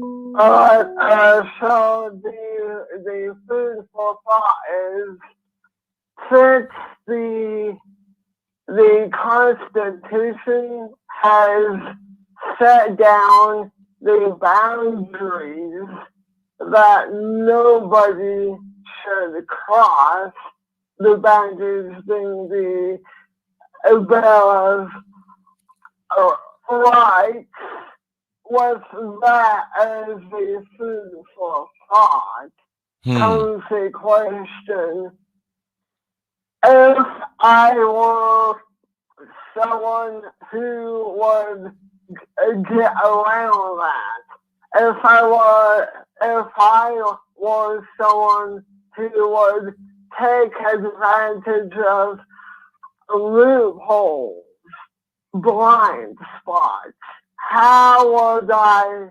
the food for thought is, since the Constitution has set down the boundaries that nobody should cross, the boundaries being the Bill of Rights, with that as the food for thought, comes the question, if I were someone who would get around that, if I was someone who would take advantage of loopholes, blind spots? How would I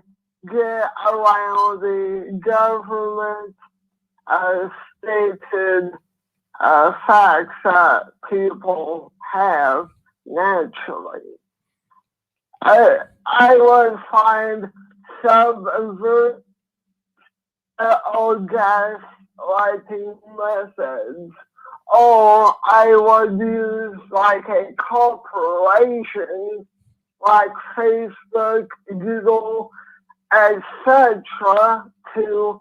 get around the government stated facts that people have naturally? I would find some gaslighting methods, or I would use like a corporation like Facebook, Google, etc. to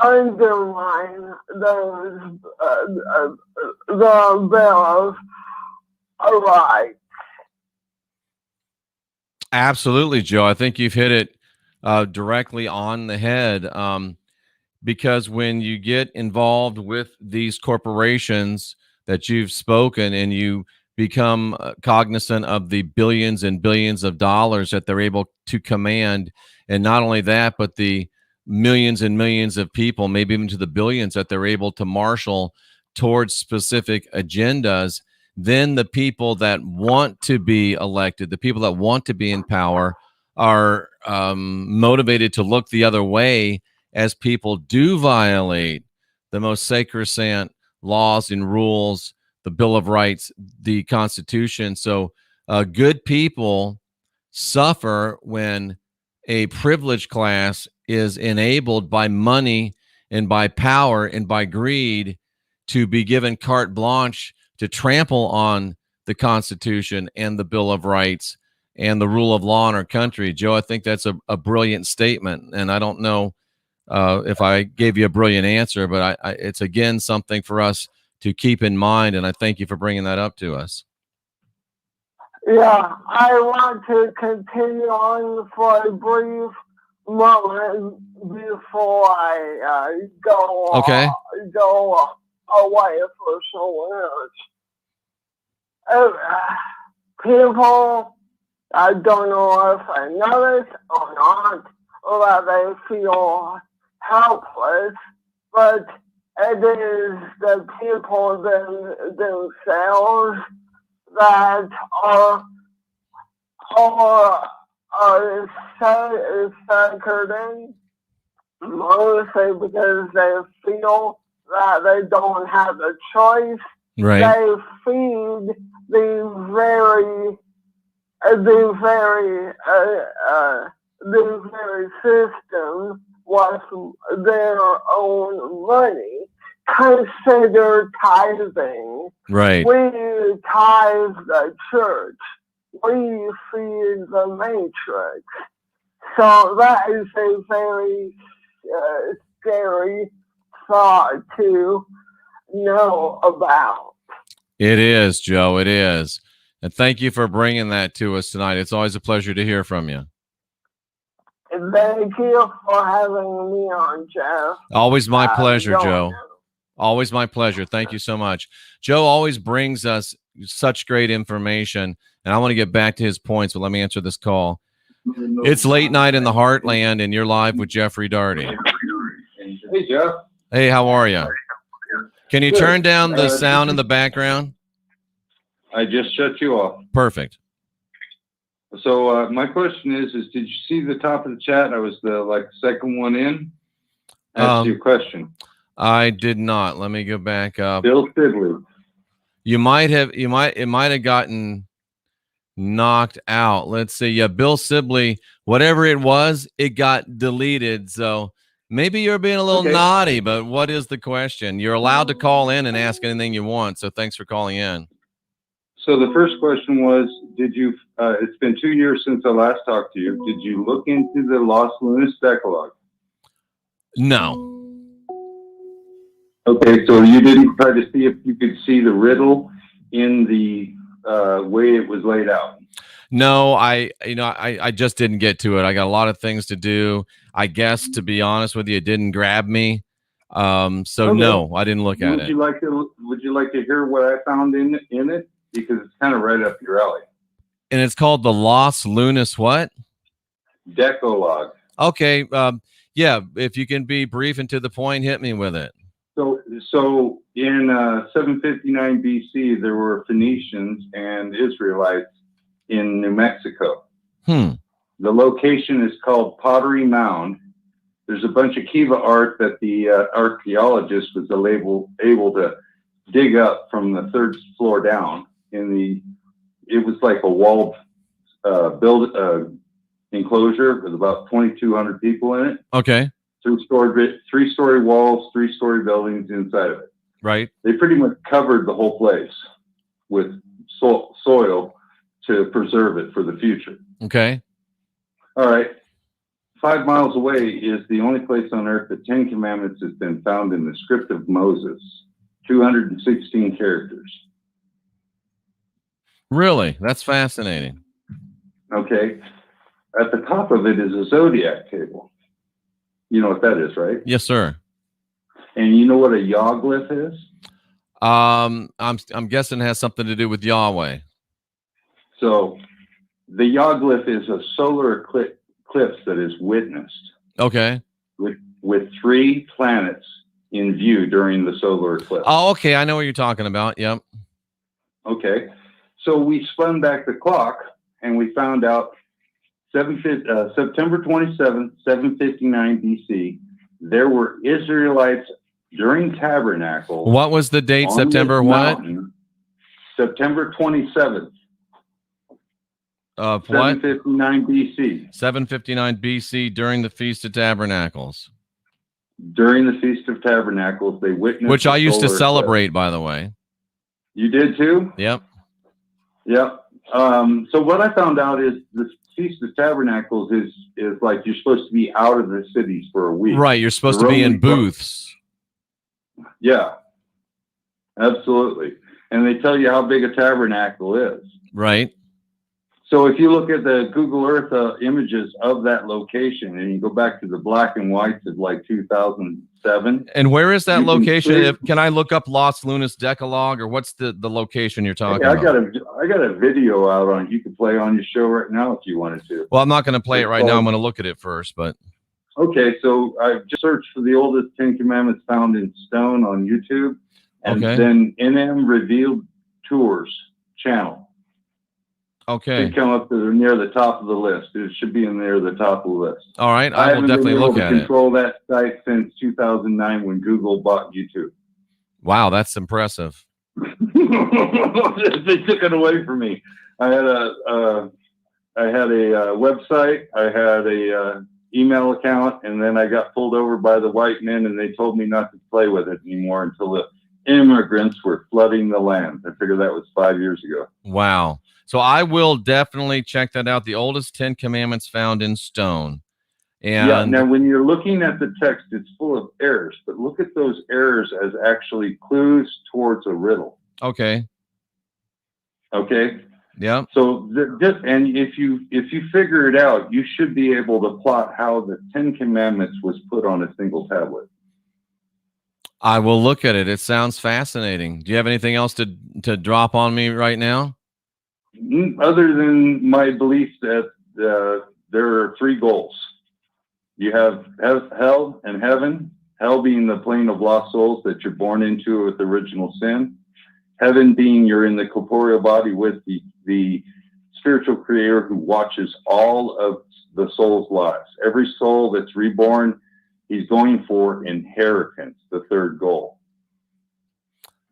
undermine those the Bill of Rights. Absolutely, Joe. I think you've hit it directly on the head. Because when you get involved with these corporations that you've spoken and you become cognizant of the billions and billions of dollars that they're able to command, and not only that, but the millions and millions of people, maybe even to the billions that they're able to marshal towards specific agendas, then the people that want to be elected, the people that want to be in power, are motivated to look the other way as people do violate the most sacrosanct laws and rules, the Bill of Rights, the Constitution. So good people suffer when a privileged class is enabled by money and by power and by greed to be given carte blanche to trample on the Constitution and the Bill of Rights and the rule of law in our country. Joe, I think that's a brilliant statement. And I don't know if I gave you a brilliant answer, but it's, again, something for us to keep in mind. And I thank you for bringing that up to us. Yeah, I want to continue on for a brief moment before I go away for someone else. People, I don't know if I know it or not, or that they feel helpless, but it is the people themselves that are seconding, mostly because they feel that they don't have a choice. Right. They feed the very system with their own money. Consider tithing. Right. We tithe the church. We feed the matrix. So that is a very scary thought to know about. It is, Joe. It is. And thank you for bringing that to us tonight. It's always a pleasure to hear from you. Thank you for having me on, Jeff. Always my pleasure, Joe. Always my pleasure. Thank you so much. Joe always brings us such great information, and I want to get back to his points, but let me answer this call. It's late night in the Heartland, and you're live with Jeffrey Daugherty. Hey, Jeff. Hey, how are you? Can you turn down the sound in the background? I just shut you off. Perfect. So my question is did you see the top of the chat? I was the second one in. Asked you a question. I did not. Let me go back up. Bill Sibley. It might have gotten knocked out. Let's see. Yeah, Bill Sibley, whatever it was, it got deleted. So maybe you're being a little naughty, but what is the question? You're allowed to call in and ask anything you want. So thanks for calling in. So the first question was, did you, it's been 2 years since I last talked to you. Did you look into the Los Lunas Decalogue? No. Okay, so you didn't try to see if you could see the riddle in the way it was laid out? No, I just didn't get to it. I got a lot of things to do. I guess, to be honest with you, it didn't grab me. No, I didn't look at it. Would you like to hear what I found in it? Because it's kind of right up your alley. And it's called the Los Lunas what? Decalogue. Okay. Yeah, if you can be brief and to the point, hit me with it. So in 759 BC, there were Phoenicians and Israelites in New Mexico. Hmm. The location is called Pottery Mound. There's a bunch of Kiva art that the archaeologist was able to dig up from the third floor down. It was like a walled enclosure with about 2,200 people in it. Okay. Three-story walls, three-story buildings inside of it. Right. They pretty much covered the whole place with soil to preserve it for the future. Okay. All right. 5 miles away is the only place on earth the Ten Commandments has been found in the script of Moses, 216 characters. Really? That's fascinating. Okay. At the top of it is a zodiac table. You know what that is, right? Yes, sir. And you know what a Yawglyph is? I'm guessing it has something to do with Yahweh. So the Yawglyph is a solar eclipse that is witnessed. Okay. With 3 planets in view during the solar eclipse. Oh, okay. I know what you're talking about. Yep. Okay. So we spun back the clock and we found out September 27th, 759 BC, there were Israelites during Tabernacle. What was the date? September what? September 27th. Of what? 759 BC. 759 BC during the Feast of Tabernacles. During the Feast of Tabernacles, they witnessed. Which I used to solar celebrate, eclipse. by the way. You did too? Yep. Yep. So what I found out is the Feast of Tabernacles is like you're supposed to be out of the cities for a week. Right. You're supposed to be in booths. Yeah. Absolutely. And they tell you how big a tabernacle is. Right. So if you look at the Google Earth images of that location and you go back to the black and whites of like 2007. And where is that location? Can I look up Los Lunas Decalogue, or what's the location you're talking about? I got a video out on it. You can play on your show right now if you wanted to. Well, I'm not going to play it right now. I'm going to look at it first, but. Okay. So I just searched for the oldest 10 Commandments found in stone on YouTube. And then NM Revealed Tours channel. Okay. They come up to near the top of the list. It should be in near the top of the list. All right. I will definitely look at it. Control that site since 2009 when Google bought YouTube. Wow, that's impressive. They took it away from me. I had a website. I had a email account, and then I got pulled over by the white men, and they told me not to play with it anymore until the immigrants were flooding the land. I figured that was 5 years ago. Wow. So I will definitely check that out. The oldest 10 Commandments found in stone. And yeah, now when you're looking at the text, it's full of errors, but look at those errors as actually clues towards a riddle. Okay. Okay. Yeah. So and if you figure it out, you should be able to plot how the 10 Commandments was put on a single tablet. I will look at it. It sounds fascinating. Do you have anything else to drop on me right now? Other than my belief that there are 3 goals. You have hell and heaven, hell being the plane of lost souls that you're born into with original sin, heaven being you're in the corporeal body with the spiritual creator who watches all of the soul's lives. Every soul that's reborn, he's going for inheritance, the 3rd goal.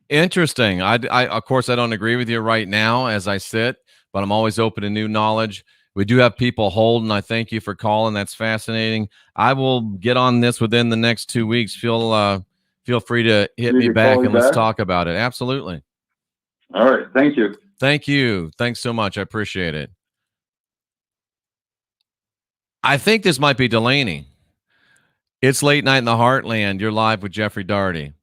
Interesting. I of course, I don't agree with you right now as I sit, but I'm always open to new knowledge. We do have people holding. I thank you for calling. That's fascinating. I will get on this within the next 2 weeks. Feel free to hit me back and let's talk about it. Absolutely. All right. Thank you. Thank you. Thanks so much. I appreciate it. I think this might be Delaney. It's late night in the Heartland. You're live with Jeffrey Daugherty.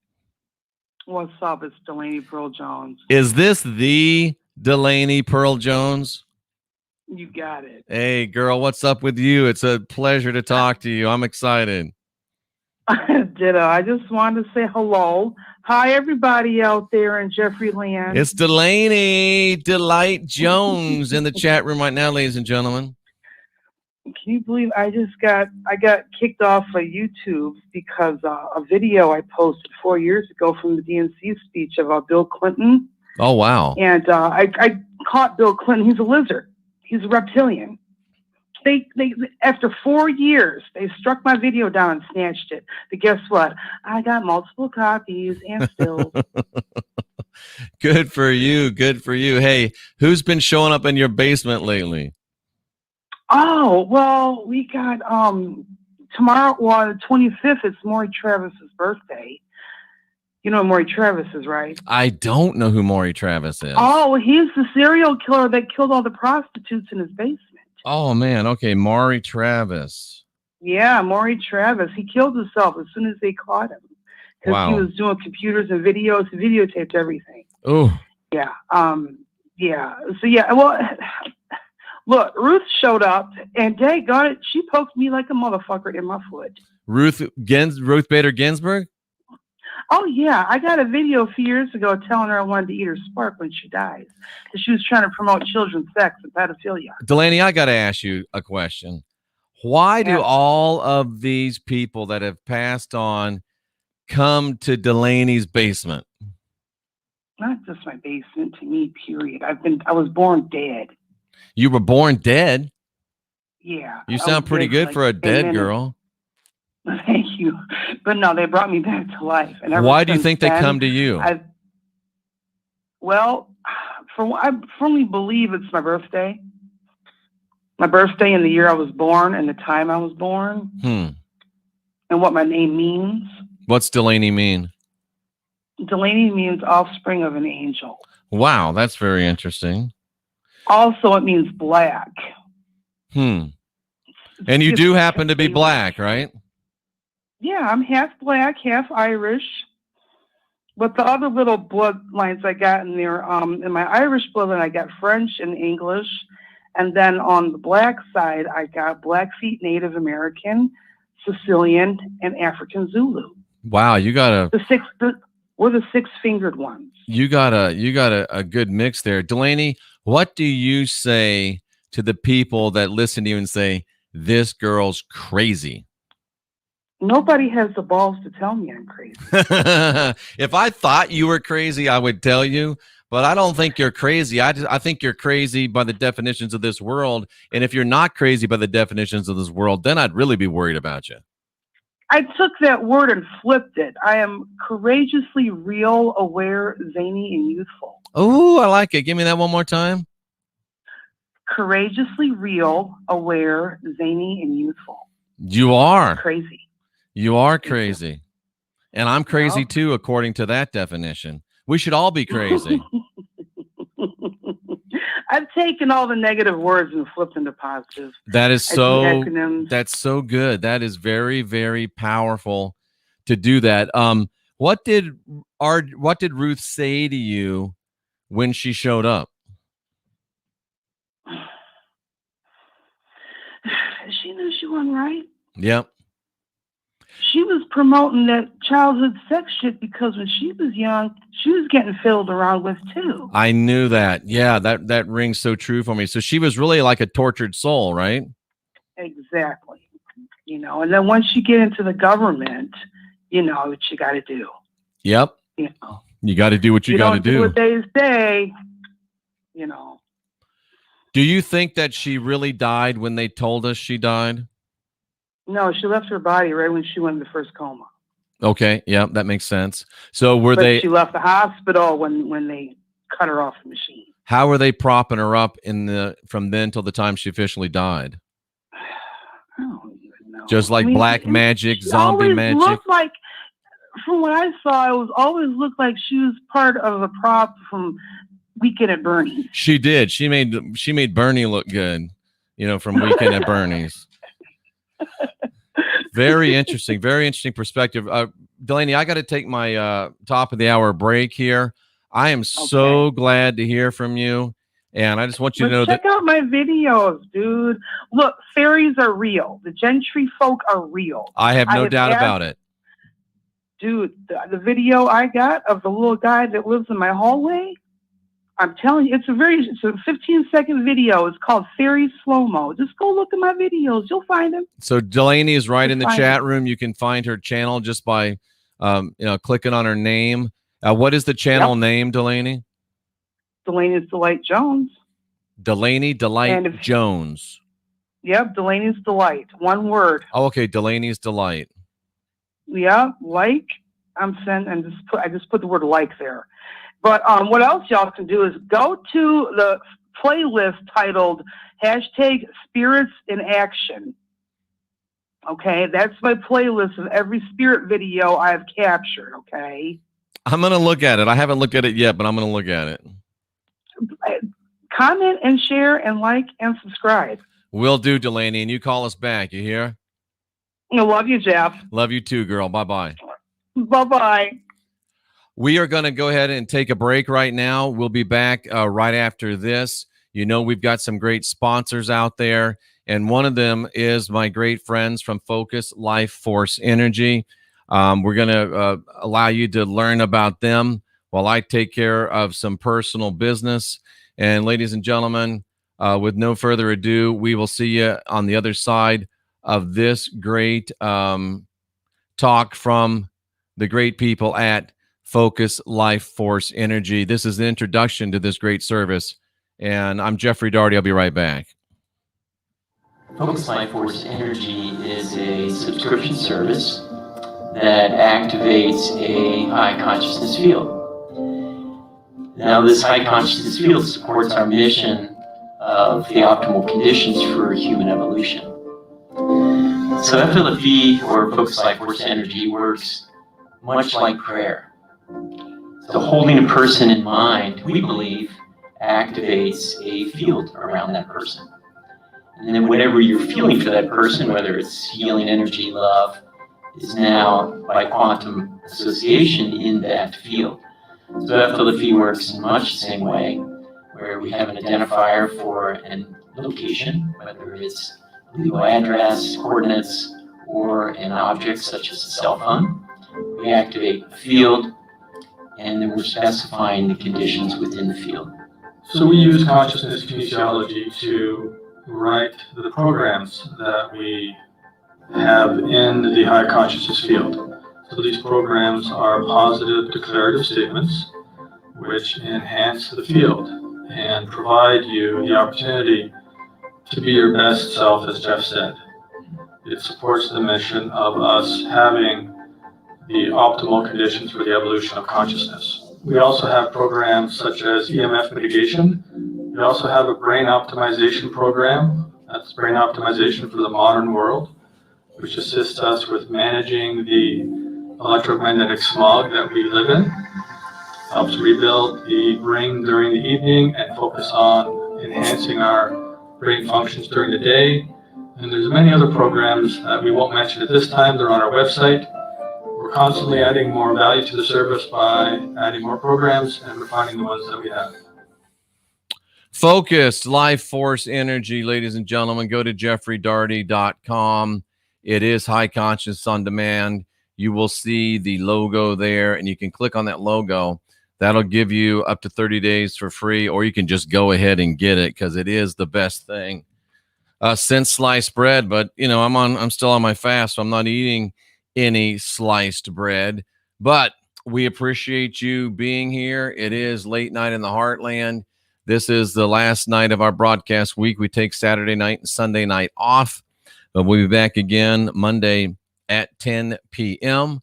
What's up? It's Delaney Pearl Jones. Is this the Delaney Pearl Jones? You got it. Hey, girl, what's up with you? It's a pleasure to talk to you. I'm excited. Ditto. I just wanted to say hello. Hi, everybody out there in Jeffrey Land. It's Delaney Delight Jones in the chat room right now, ladies and gentlemen. Can you believe I got kicked off of YouTube because a video I posted 4 years ago from the DNC speech of Bill Clinton. Oh, wow. And I caught Bill Clinton. He's a lizard. He's a reptilian. They after 4 years, they struck my video down and snatched it. But guess what? I got multiple copies and still. Good for you. Good for you. Hey, who's been showing up in your basement lately? Oh, well, we got tomorrow, the 25th, it's Maury Travis's birthday. You know who Maury Travis is, right? I don't know who Maury Travis is. Oh, he's the serial killer that killed all the prostitutes in his basement. Oh, man. Okay, Maury Travis. Yeah, Maury Travis. He killed himself as soon as they caught him. Because he was doing computers and videos. He videotaped everything. Oh. Yeah. Yeah. So, yeah, well, look, Ruth showed up, and daggone it, she poked me like a motherfucker in my foot. Ruth Bader Ginsburg? Oh, yeah. I got a video a few years ago telling her I wanted to eat her spark when she dies. Because she was trying to promote children's sex and pedophilia. Delaney, I got to ask you a question. Why do all of these people that have passed on come to Delaney's basement? Not just my basement, to me, period. I was born dead. You were born dead? Yeah. You sound pretty good for a dead girl. Thank you. But no, they brought me back to life. And why do you think they come to you? I firmly believe it's my birthday. My birthday and the year I was born and the time I was born. And what my name means. What's Delaney mean? Delaney means offspring of an angel. Wow, that's very interesting. Also, it means black. And you do happen to be black, right? Yeah, I'm half black, half Irish. But the other little bloodlines I got in there, in my Irish bloodline, I got French and English. And then on the black side, I got Blackfeet, Native American, Sicilian, and African Zulu. Wow, you got we're the six-fingered ones. You got a good mix there. Delaney, what do you say to the people that listen to you and say, this girl's crazy? Nobody has the balls to tell me I'm crazy. If I thought you were crazy, I would tell you, but I don't think you're crazy. I think you're crazy by the definitions of this world. And if you're not crazy by the definitions of this world, then I'd really be worried about you. I took that word and flipped it. I am courageously real, aware, zany, and youthful. Oh, I like it. Give me that one more time. Courageously real, aware, zany, and youthful. You are crazy. You are crazy. And I'm crazy too, according to that definition. We should all be crazy. I've taken all the negative words and flipped them to positive. That's so good. That is very, very powerful to do that. What did Ruth say to you when she showed up? She knew she wasn't right. Yep. She was promoting that childhood sex shit because when she was young, she was getting filled around with too. I knew that. Yeah, that rings so true for me. So she was really like a tortured soul, right? Exactly. You know, and then once you get into the government, you know what you got to do. Yep. You know, you got to do what you got to do. What they say, you know. Do you think that she really died when they told us she died? No, she left her body right when she went into the first coma. Okay, yeah, that makes sense. So she left the hospital when they cut her off the machine. How were they propping her up from then till the time she officially died? I don't even know. Just like black magic, zombie magic. Looked like, from what I saw, it always looked like she was part of a prop from Weekend at Bernie's. She did. She made Bernie look good, you know, from Weekend at Bernie's. Very interesting perspective. Delaney, I got to take my top of the hour break here. I am so glad to hear from you. And I just want you to know check out my videos, dude. Look, fairies are real. The gentry folk are real. I have no doubt about it. Dude, the video I got of the little guy that lives in my hallway, I'm telling you, it's a 15-second video. It's called Fairy Slow-Mo. Just go look at my videos. You'll find them. So Delaney is right in the chat room. You can find her channel just by, clicking on her name. What is the channel name, Delaney? Delaney's Delight Jones. Delaney Delight Jones. Yep, Delaney's Delight. One word. Oh, okay, Delaney's Delight. Yeah, like. I just put the word like there. But what else y'all can do is go to the playlist titled #Spirits in Action. Okay, that's my playlist of every spirit video I've captured. Okay. I'm going to look at it. I haven't looked at it yet, but I'm going to look at it. Comment and share and like and subscribe. Will do, Delaney, and you call us back. You hear? I love you, Jeff. Love you too, girl. Bye-bye. Bye-bye. We are going to go ahead and take a break right now. We'll be back right after this. You know, we've got some great sponsors out there, and one of them is my great friends from Focus Life Force Energy. We're going to allow you to learn about them while I take care of some personal business. And ladies and gentlemen, with no further ado, we will see you on the other side of this great talk from the great people at Focus Life Force Energy. This is the introduction to this great service. And I'm Jeffrey Daugherty. I'll be right back. Focus Life Force Energy is a subscription service that activates a high consciousness field. Now, this high consciousness field supports our mission of the optimal conditions for human evolution. So FLFE, or Focus Life Force Energy, works much like prayer. So holding a person in mind, we believe, activates a field around that person. And then whatever you're feeling for that person, whether it's healing energy, love, is now by quantum association in that field. So FLFE works in much the same way, where we have an identifier for a location, whether it's a legal address, coordinates, or an object such as a cell phone. We activate a field, and then we're specifying the conditions within the field. So we use consciousness kinesiology to write the programs that we have in the high consciousness field. So these programs are positive declarative statements which enhance the field and provide you the opportunity to be your best self, as Jeff said. It supports the mission of us having the optimal conditions for the evolution of consciousness. We also have programs such as EMF mitigation. We also have a brain optimization program. That's brain optimization for the modern world, which assists us with managing the electromagnetic smog that we live in. Helps rebuild the brain during the evening and focus on enhancing our brain functions during the day. And there's many other programs that we won't mention at this time. They're on our website. We're constantly adding more value to the service by adding more programs and refining the ones that we have. Focused Life Force Energy, ladies and gentlemen. Go to jeffreydaugherty.com. It is High Conscious on Demand. You will see the logo there, and you can click on that logo. That'll give you up to 30 days for free, or you can just go ahead and get it because it is the best thing since sliced bread. But you know, I'm still on my fast, so I'm not eating any sliced bread. But we appreciate you being here. It is late night in the Heartland. This is the last night of our broadcast week. We take Saturday night and Sunday night off, but we'll be back again Monday at 10 p.m.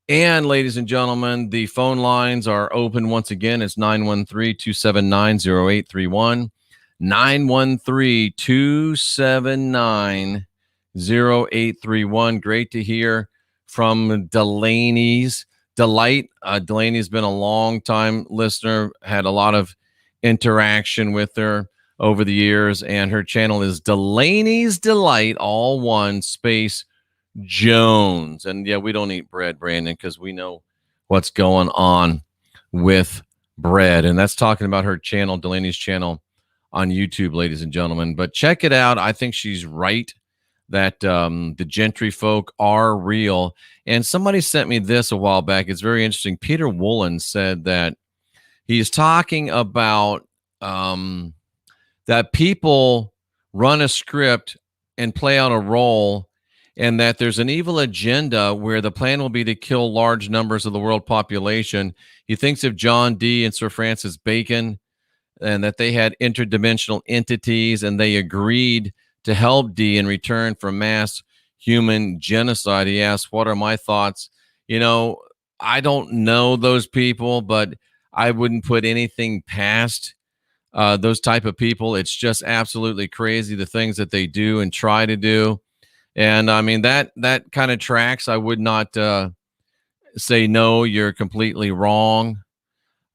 And ladies and gentlemen, the phone lines are open once again. It's 913-279-0831, 913-279-0831. Great to hear from Delaney's Delight. Delaney's been a long time listener, had a lot of interaction with her over the years, and her channel is Delaney's Delight, all one space Jones. And yeah, we don't eat bread, Brandon, because we know what's going on with bread. And that's talking about her channel, Delaney's channel on YouTube, ladies and gentlemen. But check it out. I think she's right that the gentry folk are real. And somebody sent me this a while back. It's very interesting. Peter Woolen said that He's talking about that people run a script and play out a role, and that there's an evil agenda where the plan will be to kill large numbers of the world population. He thinks of John Dee and Sir Francis Bacon, and that they had interdimensional entities, and they agreed to help Dee in return for mass human genocide. He asked, what are my thoughts? You know, I don't know those people, but I wouldn't put anything past those type of people. It's just absolutely crazy, the things that they do and try to do. And I mean, that kind of tracks. I would not say, no, you're completely wrong.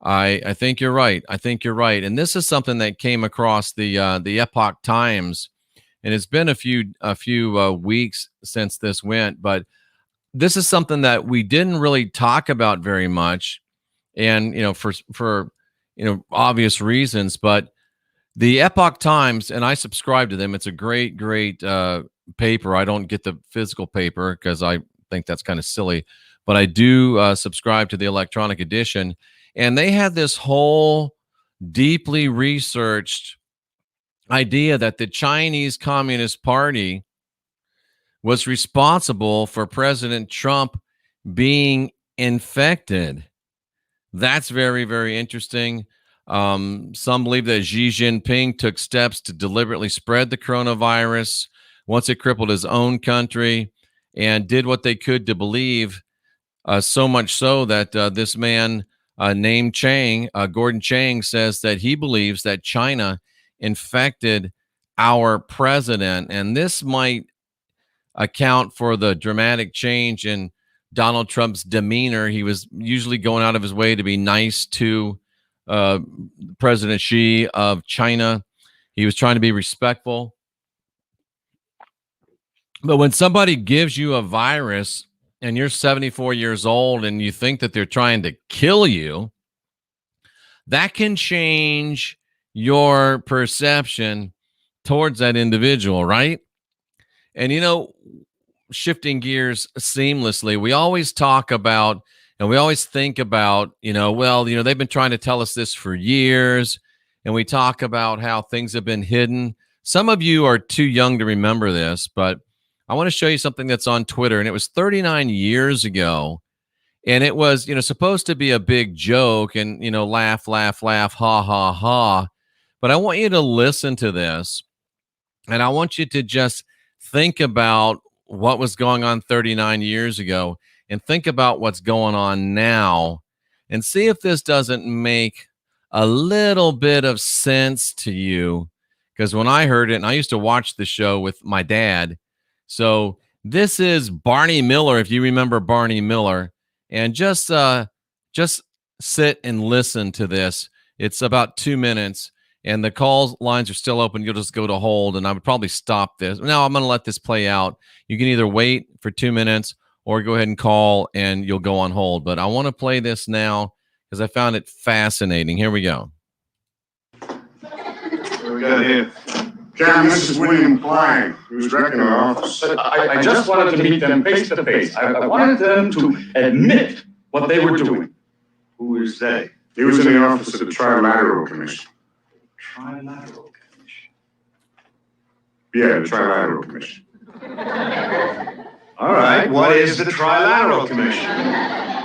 I think you're right. I think you're right. And this is something that came across the Epoch Times, and it's been a few weeks since this went, but this is something that we didn't really talk about very much, and for obvious reasons. But the Epoch Times, and I subscribe to them. It's a great paper. I don't get the physical paper because I think that's kind of silly, but I do subscribe to the electronic edition. And they had this whole deeply researched idea that the Chinese Communist Party was responsible for President Trump being infected. That's very, very interesting. Some believe that Xi Jinping took steps to deliberately spread the coronavirus once it crippled his own country, and did what they could to believe, so much so that this man named Chang, Gordon Chang, says that he believes that China infected our president. And this might account for the dramatic change in Donald Trump's demeanor. He was usually going out of his way to be nice to President Xi of China. He was trying to be respectful. But when somebody gives you a virus and you're 74 years old and you think that they're trying to kill you, that can change your perception towards that individual, right? And, shifting gears seamlessly, we always talk about, and we always think about, they've been trying to tell us this for years, and we talk about how things have been hidden. Some of you are too young to remember this, but I want to show you something that's on Twitter, and it was 39 years ago, and it was, supposed to be a big joke and, laugh, ha, ha, ha. But I want you to listen to this, and I want you to just think about what was going on 39 years ago and think about what's going on now, and see if this doesn't make a little bit of sense to you. Because when I heard it, and I used to watch the show with my dad. So this is Barney Miller, if you remember Barney Miller, and just sit and listen to this. It's about 2 minutes, and the call lines are still open. You'll just go to hold, and I would probably stop this. Now I'm going to let this play out. You can either wait for 2 minutes or go ahead and call, and you'll go on hold. But I want to play this now because I found it fascinating. Here we go. What we got here? John, this is William Klein, who's directing our office. I just wanted to meet them face to face. I wanted them to admit what they were doing. Who is they? He was in the office of the Trilateral Commission. Trilateral Commission? Yeah, the Trilateral Commission. All right, what is the Trilateral Commission?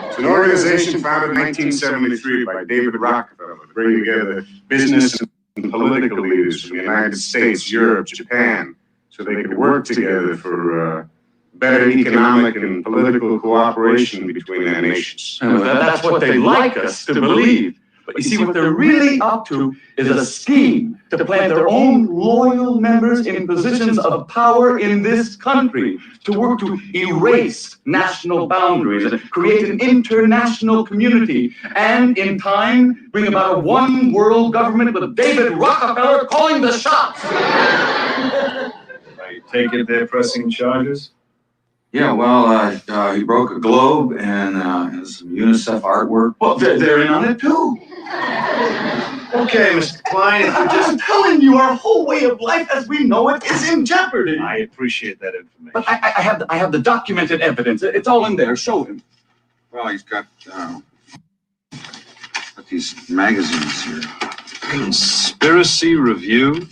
It's an organization founded in 1973 by David Rockefeller to bring together business and political leaders from the United States, Europe, Japan, so they could work together for better economic and political cooperation between their nations. That's what they'd like us to believe. But you see, what they're really up to is a scheme to plant their own loyal members in positions of power in this country, to work to erase national boundaries and create an international community, and in time bring about a one world government with David Rockefeller calling the shots. I take it they're pressing charges? Yeah, well, he broke a globe and some UNICEF artwork. Well, they're in on it too. Okay, Mr. Klein. I'm just telling you, our whole way of life as we know it is in jeopardy. I appreciate that information. But I have the documented evidence. It's all in there. Show him. Well, he's got a Got these magazines here. Conspiracy Review,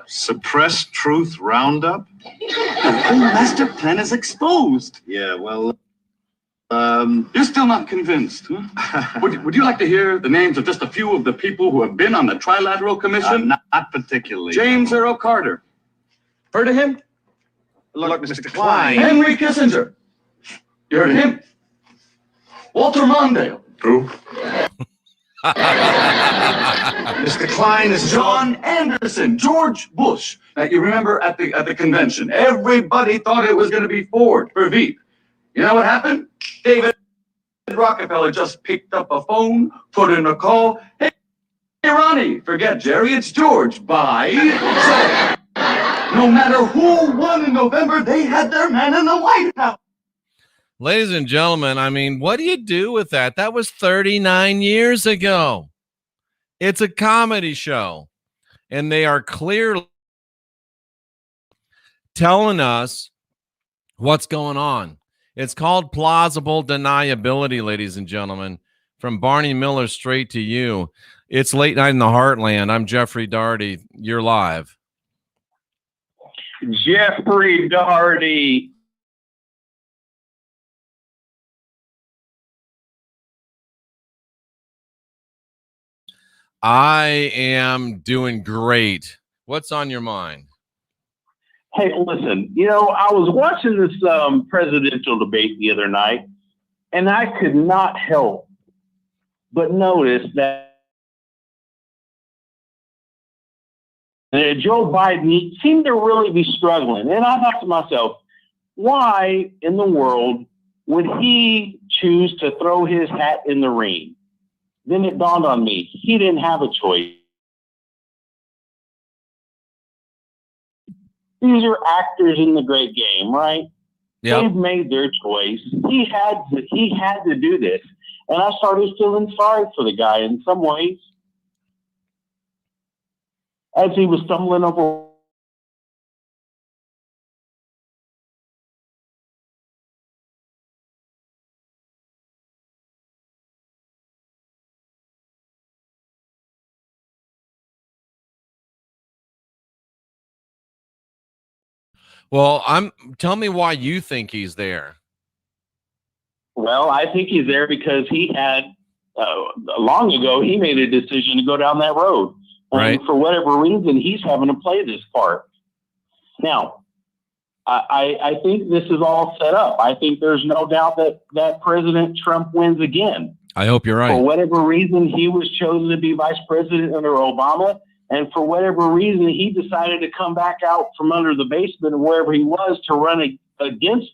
Suppressed Truth Roundup. The whole master plan is exposed. Yeah, well, You're still not convinced, huh? Would you like to hear the names of just a few of the people who have been on the Trilateral Commission? not particularly. James Earl Carter. Heard of him? Look, Mr. Klein. Henry Kissinger. You heard of him? Walter Mondale. Who? Mr. Klein is John Anderson, George Bush. You remember at the convention, everybody thought it was going to be Ford for Veep. You know what happened? David Rockefeller just picked up a phone, put in a call. Hey, Ronnie, forget Jerry, it's George. Bye. So, no matter who won in November, they had their man in the White House. Ladies and gentlemen, I mean, what do you do with that? That was 39 years ago. It's a comedy show, and they are clearly telling us what's going on. It's called plausible deniability, ladies and gentlemen. From Barney Miller straight to you. It's Late Night in the Heartland. I'm Jeffrey Daugherty. You're live. Jeffrey Daugherty. I am doing great. What's on your mind? Hey, listen, I was watching this presidential debate the other night, and I could not help but notice that Joe Biden seemed to really be struggling. And I thought to myself, why in the world would he choose to throw his hat in the ring? Then it dawned on me, he didn't have a choice. These are actors in the great game, right? Yep. They've made their choice. He had to do this. And I started feeling sorry for the guy in some ways. As he was stumbling over. Well, tell me why you think he's there. Well, I think he's there because he had, long ago, he made a decision to go down that road. Right. And for whatever reason, he's having to play this part. Now, I think this is all set up. I think there's no doubt that President Trump wins again. I hope you're right. For whatever reason, he was chosen to be vice president under Obama. And for whatever reason, he decided to come back out from under the basement of wherever he was to run against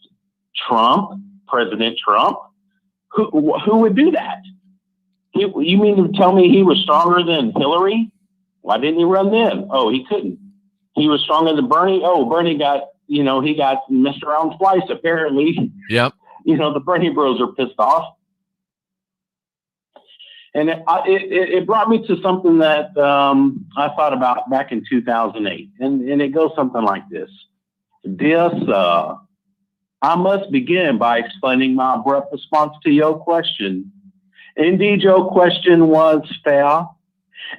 Trump, President Trump. Who would do that? You mean to tell me he was stronger than Hillary? Why didn't he run then? Oh, he couldn't. He was stronger than Bernie. Oh, Bernie got, he got messed around twice, apparently. Yep. The Bernie bros are pissed off. And it brought me to something that I thought about back in 2008. And it goes something like this. Dear sir, I must begin by explaining my abrupt response to your question. Indeed, your question was fair,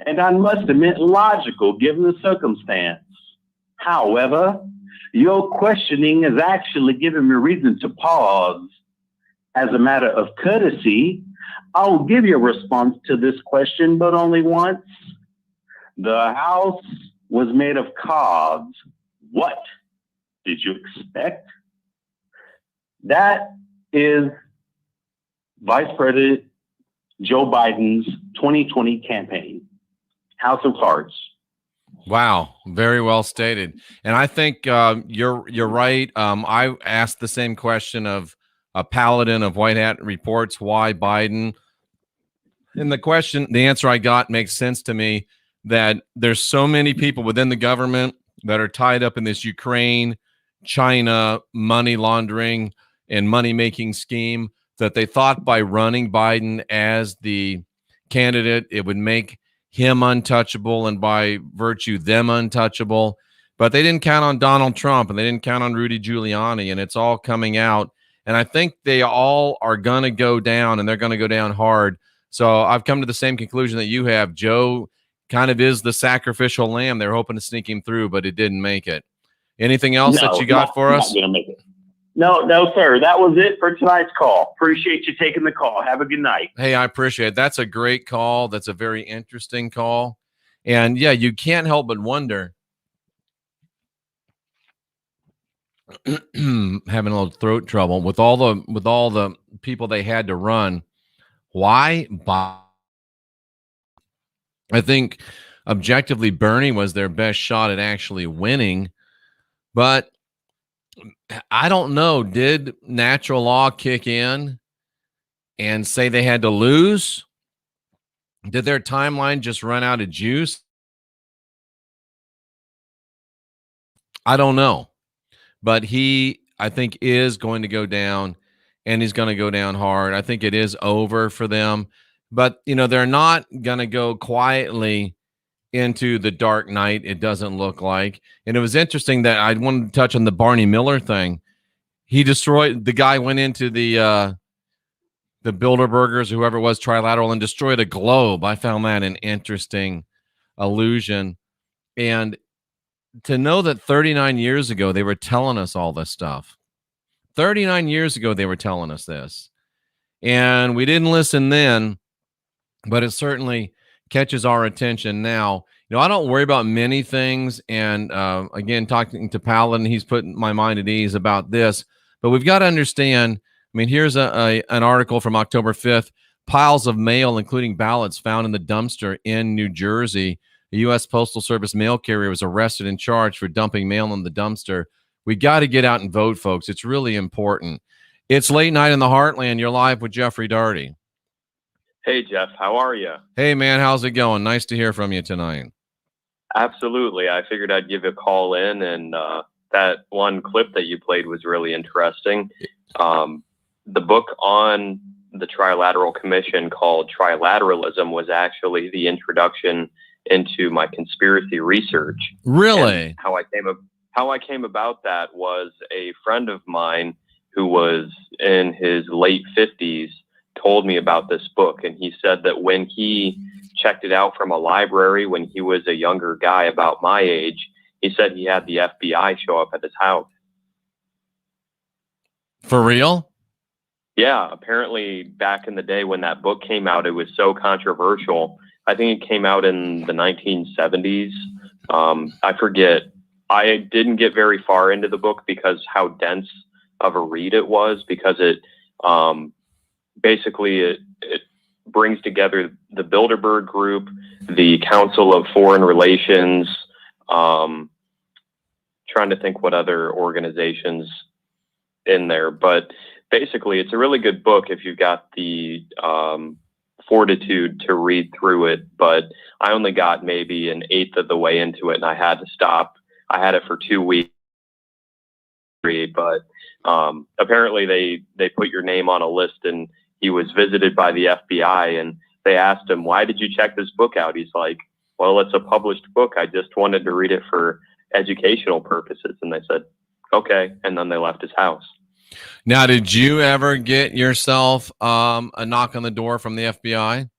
and I must admit logical given the circumstance. However, your questioning has actually given me reason to pause. As a matter of courtesy, I will give you a response to this question, but only once. The house was made of cards. What did you expect? That is Vice President Joe Biden's 2020 campaign. House of cards. Wow, very well stated. And I think you're right. I asked the same question of a paladin of White Hat Reports, why Biden? And the answer I got makes sense to me, that there's so many people within the government that are tied up in this Ukraine, China money laundering and money-making scheme that they thought by running Biden as the candidate, it would make him untouchable and by virtue them untouchable. But they didn't count on Donald Trump and they didn't count on Rudy Giuliani, and it's all coming out. And I think they all are going to go down, and they're going to go down hard. So I've come to the same conclusion that you have. Joe kind of is the sacrificial lamb. They're hoping to sneak him through, but it didn't make it. Anything else that you got for us? Not gonna make it. No, sir. That was it for tonight's call. Appreciate you taking the call. Have a good night. Hey, I appreciate it. That's a great call. That's a very interesting call. And yeah, you can't help but wonder, having a little throat trouble with all the people they had to run. Why? I think objectively Bernie was their best shot at actually winning, but I don't know. Did natural law kick in and say they had to lose? Did their timeline just run out of juice? I don't know. But he, I think, is going to go down, and he's going to go down hard. I think it is over for them. But, you know, they're not going to go quietly into the dark night, it doesn't look like. And it was interesting that I wanted to touch on the Barney Miller thing. He destroyed, the guy went into the Bilderbergers, whoever it was, Trilateral, and destroyed a globe. I found that an interesting allusion. And to know that 39 years ago, they were telling us all this stuff. 39 years ago, they were telling us this. And we didn't listen then, but it certainly catches our attention now. You know, I don't worry about many things. And again, talking to Paladin, he's putting my mind at ease about this. But we've got to understand, I mean, here's an article from October 5th. Piles of mail, including ballots, found in the dumpster in New Jersey. The U.S. Postal Service mail carrier was arrested and charged for dumping mail in the dumpster. We got to get out and vote, folks. It's really important. It's late night in the Heartland. You're live with Jeffrey Daugherty. Hey, Jeff. How are you? Hey, man. How's it going? Nice to hear from you tonight. Absolutely. I figured I'd give you a call in, and that one clip that you played was really interesting. The book on the Trilateral Commission called Trilateralism was actually the introduction into my conspiracy research. Really? And how I came about that was a friend of mine who was in his late 50s told me about this book, and he said that when he checked it out from a library when he was a younger guy about my age, he said he had the FBI show up at his house. For real? Yeah, apparently back in the day when that book came out, it was so controversial. I think it came out in the 1970s. I forget. I didn't get very far into the book because how dense of a read it was, because it basically it brings together the Bilderberg Group, the Council of Foreign Relations, trying to think what other organizations in there. But basically, it's a really good book if you've got the fortitude to read through it. But I only got maybe an eighth of the way into it, and I had to stop. I had it for 2 weeks. But apparently they put your name on a list, and he was visited by the FBI, and they asked him, why did you check this book out? He's like, well, it's a published book. I just wanted to read it for educational purposes. And they said, okay. And then they left his house. Now, did you ever get yourself a knock on the door from the FBI?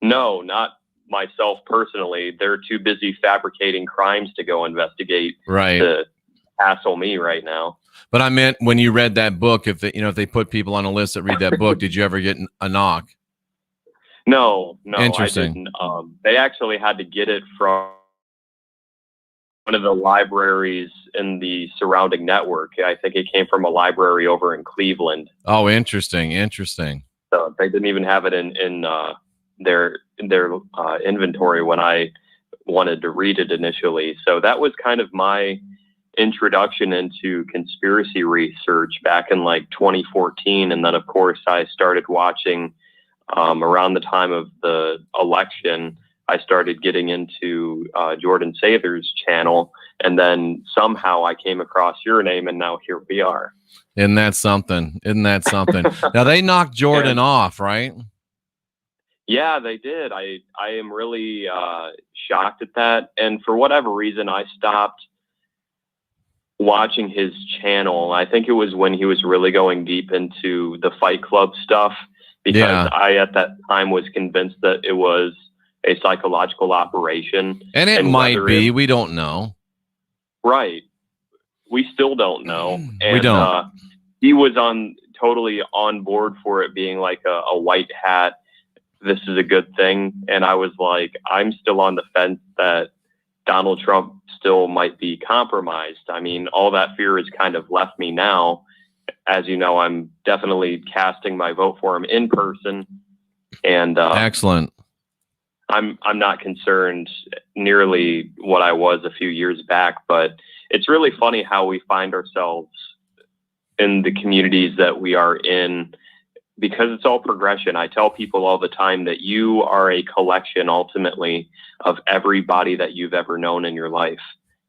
No, not myself personally. They're too busy fabricating crimes to go investigate. Right. To hassle me right now. But I meant when you read that book, if they put people on a list that read that book, did you ever get a knock? No, Interesting. I didn't. They actually had to get it from one of the libraries in the surrounding network. I think it came from a library over in Cleveland. Oh, interesting. So they didn't even have it in their inventory when I wanted to read it initially. So that was kind of my introduction into conspiracy research back in like 2014. And then of course I started watching around the time of the election. I started getting into Jordan Sather's channel, and then somehow I came across your name, and now here we are. Isn't that something? Now they knocked Jordan off, right? Yeah, they did. I am really shocked at that. And for whatever reason, I stopped watching his channel. I think it was when he was really going deep into the Fight Club stuff. because I, at that time, was convinced that it was a psychological operation. And it might be. We don't know. Right. We still don't know. And, we don't. He was totally on board for it being like a white hat. This is a good thing. And I was like, I'm still on the fence that Donald Trump still might be compromised. I mean, all that fear has kind of left me now. As you know, I'm definitely casting my vote for him in person. And excellent. I'm not concerned nearly what I was a few years back, but it's really funny how we find ourselves in the communities that we are in, because it's all progression. I tell people all the time that you are a collection ultimately of everybody that you've ever known in your life.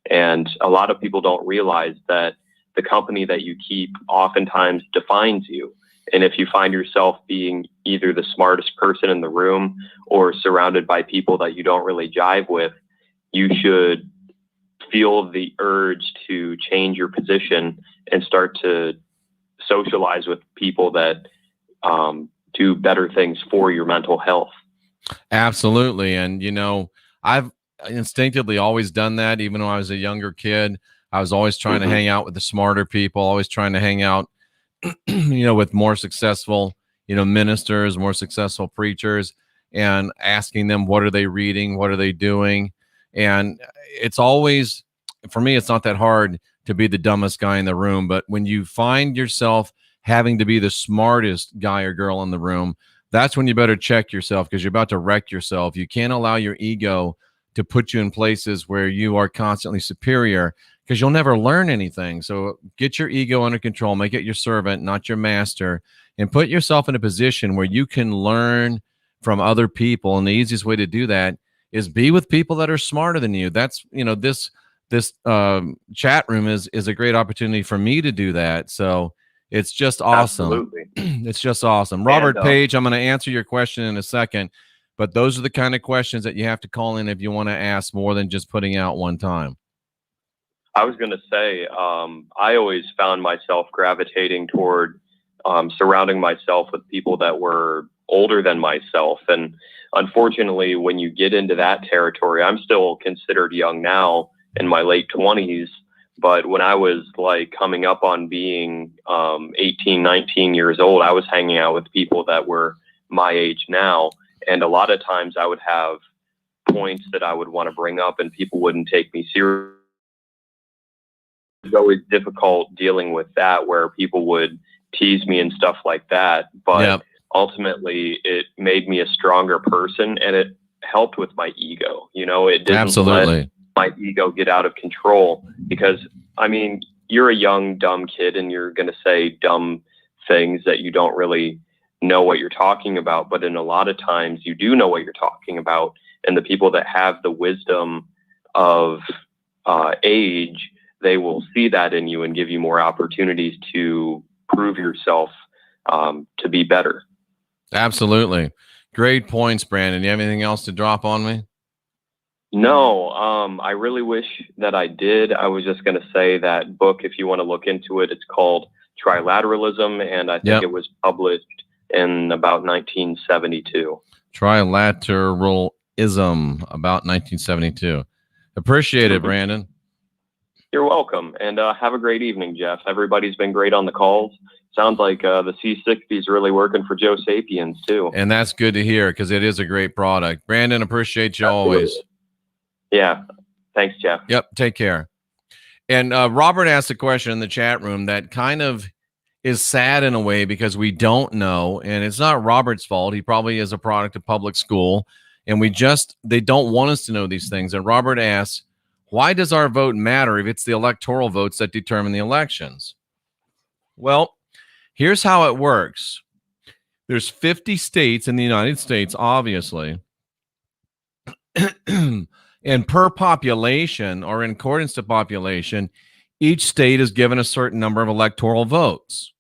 And a lot of people don't realize that the company that you keep oftentimes defines you. And if you find yourself being either the smartest person in the room or surrounded by people that you don't really jive with, you should feel the urge to change your position and start to socialize with people that do better things for your mental health. Absolutely. And, you know, I've instinctively always done that. Even when I was a younger kid, I was always trying to hang out with the smarter people, always trying to hang out, you know, with more successful, you know, ministers, more successful preachers, and asking them, what are they reading? What are they doing? And it's always, for me, it's not that hard to be the dumbest guy in the room. But when you find yourself having to be the smartest guy or girl in the room, that's when you better check yourself, because you're about to wreck yourself. You can't allow your ego to put you in places where you are constantly superior, because you'll never learn anything. So get your ego under control, make it your servant, not your master, and put yourself in a position where you can learn from other people. And the easiest way to do that is be with people that are smarter than you. That's, you know, this chat room is a great opportunity for me to do that. So it's just awesome. Absolutely. It's just awesome. Robert Page, I'm going to answer your question in a second, but those are the kind of questions that you have to call in if you want to ask more than just putting out one time. I was going to say, I always found myself gravitating toward surrounding myself with people that were older than myself. And unfortunately, when you get into that territory, I'm still considered young now in my late 20s. But when I was like coming up on being 18, 19 years old, I was hanging out with people that were my age now. And a lot of times I would have points that I would want to bring up and people wouldn't take me seriously. It's always difficult dealing with that, where people would tease me and stuff like that. But ultimately, it made me a stronger person, and it helped with my ego. You know, it didn't let my ego get out of control, because, I mean, you're a young, dumb kid and you're going to say dumb things that you don't really know what you're talking about. But in a lot of times you do know what you're talking about. And the people that have the wisdom of age, they will see that in you and give you more opportunities to prove yourself to be better. Absolutely. Great points, Brandon. You have anything else to drop on me? No, I really wish that I did. I was just going to say that book, if you want to look into it, it's called Trilateralism, and I think it was published in about 1972. Trilateralism, about 1972. Appreciate it, Brandon. You're welcome, and have a great evening, Jeff. Everybody's been great on the calls. Sounds like the C60 is really working for Joe Sapiens, too. And that's good to hear, because it is a great product. Brandon, appreciate you always. Yeah. Thanks, Jeff. Yep. Take care. And Robert asked a question in the chat room that kind of is sad in a way, because we don't know, and it's not Robert's fault. He probably is a product of public school, and they don't want us to know these things. And Robert asks, why does our vote matter if it's the electoral votes that determine the elections? Well, here's how it works. There's 50 states in the United States, obviously. And per population, or in accordance to population, each state is given a certain number of electoral votes.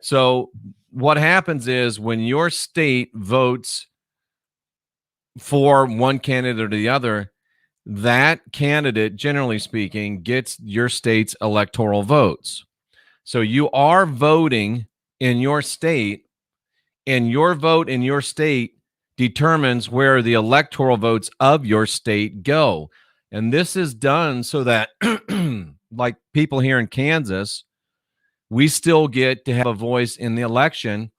So what happens is, when your state votes for one candidate or the other, that candidate, generally speaking, gets your state's electoral votes. So you are voting in your state, And your vote in your state determines where the electoral votes of your state go. And this is done so that, like people here in Kansas, we still get to have a voice in the election,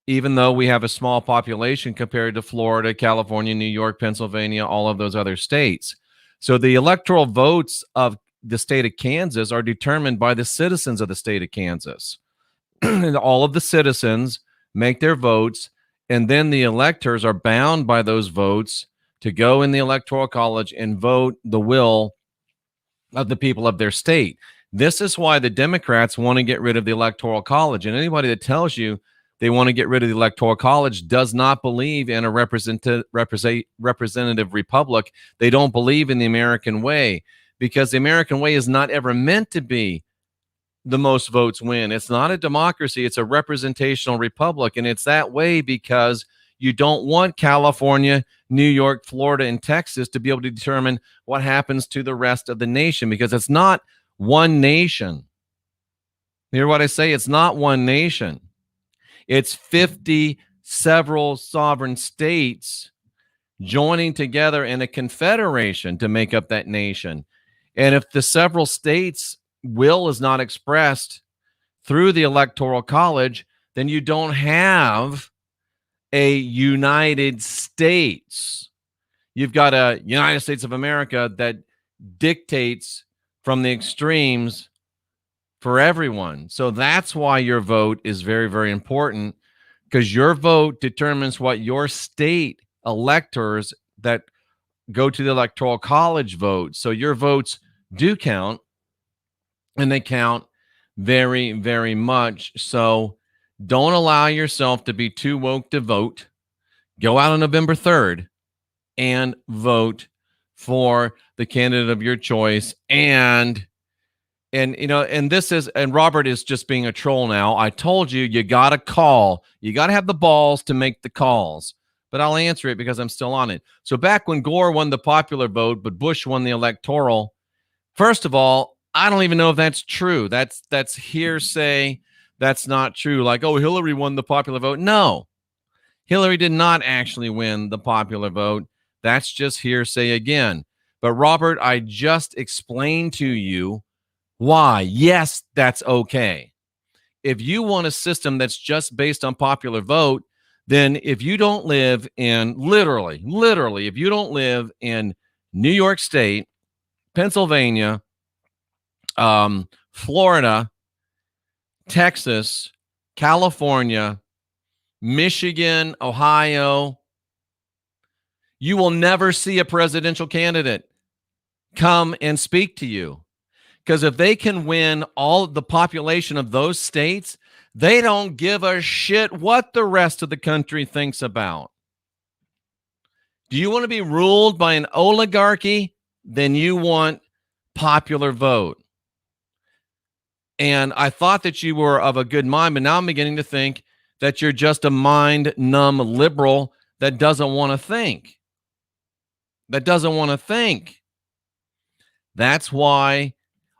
even though we have a small population compared to Florida, California, New York, Pennsylvania, all of those other states. So the electoral votes of the state of Kansas are determined by the citizens of the state of Kansas. And all of the citizens make their votes, and then the electors are bound by those votes to go in the electoral college and vote the will of the people of their state. This is why the Democrats want to get rid of the electoral college. And anybody that tells you they want to get rid of the electoral college does not believe in a representative republic. They don't believe in the American way, because the American way is not ever meant to be the most votes win. It's not a democracy. It's a representational republic. And it's that way because you don't want California, New York, Florida, and Texas to be able to determine what happens to the rest of the nation, because it's not one nation. You hear what I say? It's not one nation. It's 50 several sovereign states joining together in a confederation to make up that nation. And if the several states' will is not expressed through the electoral college, then you don't have a United States. You've got a United States of America that dictates from the extremes for everyone. So that's why your vote is very, very important, because your vote determines what your state electors that go to the electoral college vote. So your votes do count, and they count very, very much. So don't allow yourself to be too woke to vote. Go out on November 3rd and vote for the candidate of your choice. And Robert is just being a troll now. I told you, you got to call. You got to have the balls to make the calls. But I'll answer it because I'm still on it. So back when Gore won the popular vote, but Bush won the electoral, first of all, I don't even know if that's true. That's hearsay. That's not true. Like, oh, Hillary won the popular vote. No, Hillary did not actually win the popular vote. That's just hearsay again. But Robert, I just explained to you why. Yes, that's okay. If you want a system that's just based on popular vote, then if you don't live in, literally, if you don't live in New York State, Pennsylvania, Florida, Texas, California, Michigan, Ohio, you will never see a presidential candidate come and speak to you. Because if they can win all of the population of those states, they don't give a shit what the rest of the country thinks about. Do you want to be ruled by an oligarchy? Then you want popular vote. And I thought that you were of a good mind, but now I'm beginning to think that you're just a mind-numb liberal that doesn't want to think. That's why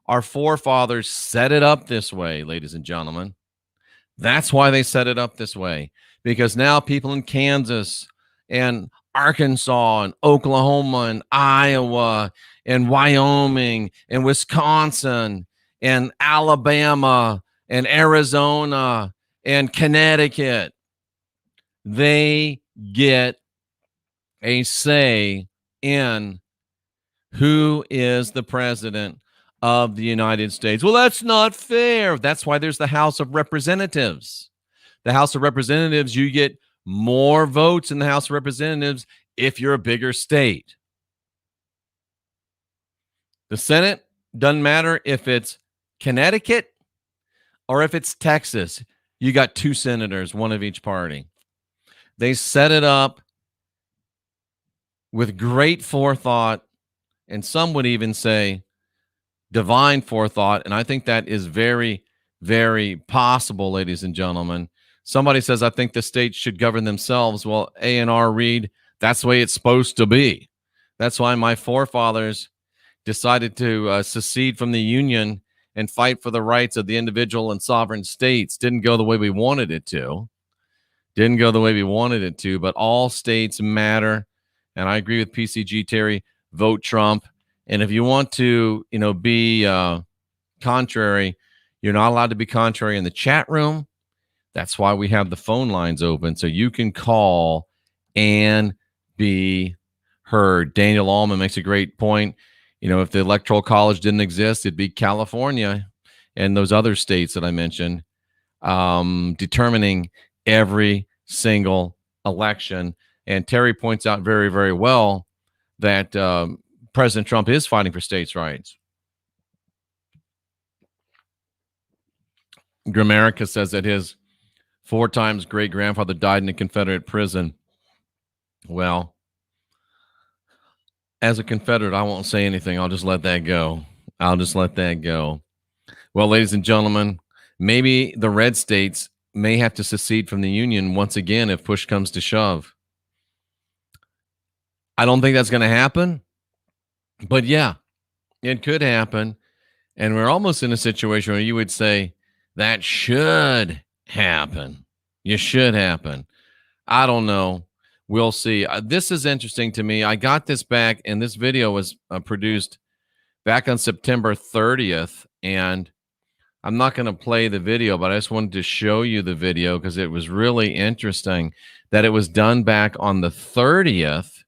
our forefathers set it up this way, ladies and gentlemen. That's why they set it up this way. Because now people in Kansas and Arkansas and Oklahoma and Iowa and Wyoming and Wisconsin and Alabama and Arizona and Connecticut, they get a say in who is the president of the United States. Well, that's not fair. That's why there's the House of Representatives. The House of Representatives, you get more votes in the House of Representatives if you're a bigger state. The Senate doesn't matter if it's Connecticut or if it's Texas. You got 2 senators, one of each party. They set it up with great forethought, and some would even say divine forethought. And I think that is very, very possible, ladies and gentlemen. Somebody says, I think the states should govern themselves. Well, A&R Reed, that's the way it's supposed to be. That's why my forefathers decided to secede from the Union and fight for the rights of the individual and sovereign states. Didn't go the way we wanted it to. Didn't go the way we wanted it to, but all states matter. And I agree with PCG Terry. Vote Trump. And if you want to, be contrary, you're not allowed to be contrary in the chat room. That's why we have the phone lines open, so you can call and be heard. Daniel Allman makes a great point. If the Electoral College didn't exist, it'd be California and those other states that I mentioned, determining every single election. And Terry points out very, very well that President Trump is fighting for states' rights. Gramerica says that his 4 times great-grandfather died in a Confederate prison. Well, as a Confederate, I won't say anything. I'll just let that go. Well, ladies and gentlemen, maybe the red states may have to secede from the Union once again if push comes to shove. I don't think that's going to happen, but yeah, it could happen. And we're almost in a situation where you would say that should happen. You should happen. I don't know. We'll see. This is interesting to me. I got this back, and this video was produced back on September 30th, and I'm not going to play the video, but I just wanted to show you the video because it was really interesting that it was done back on the 30th.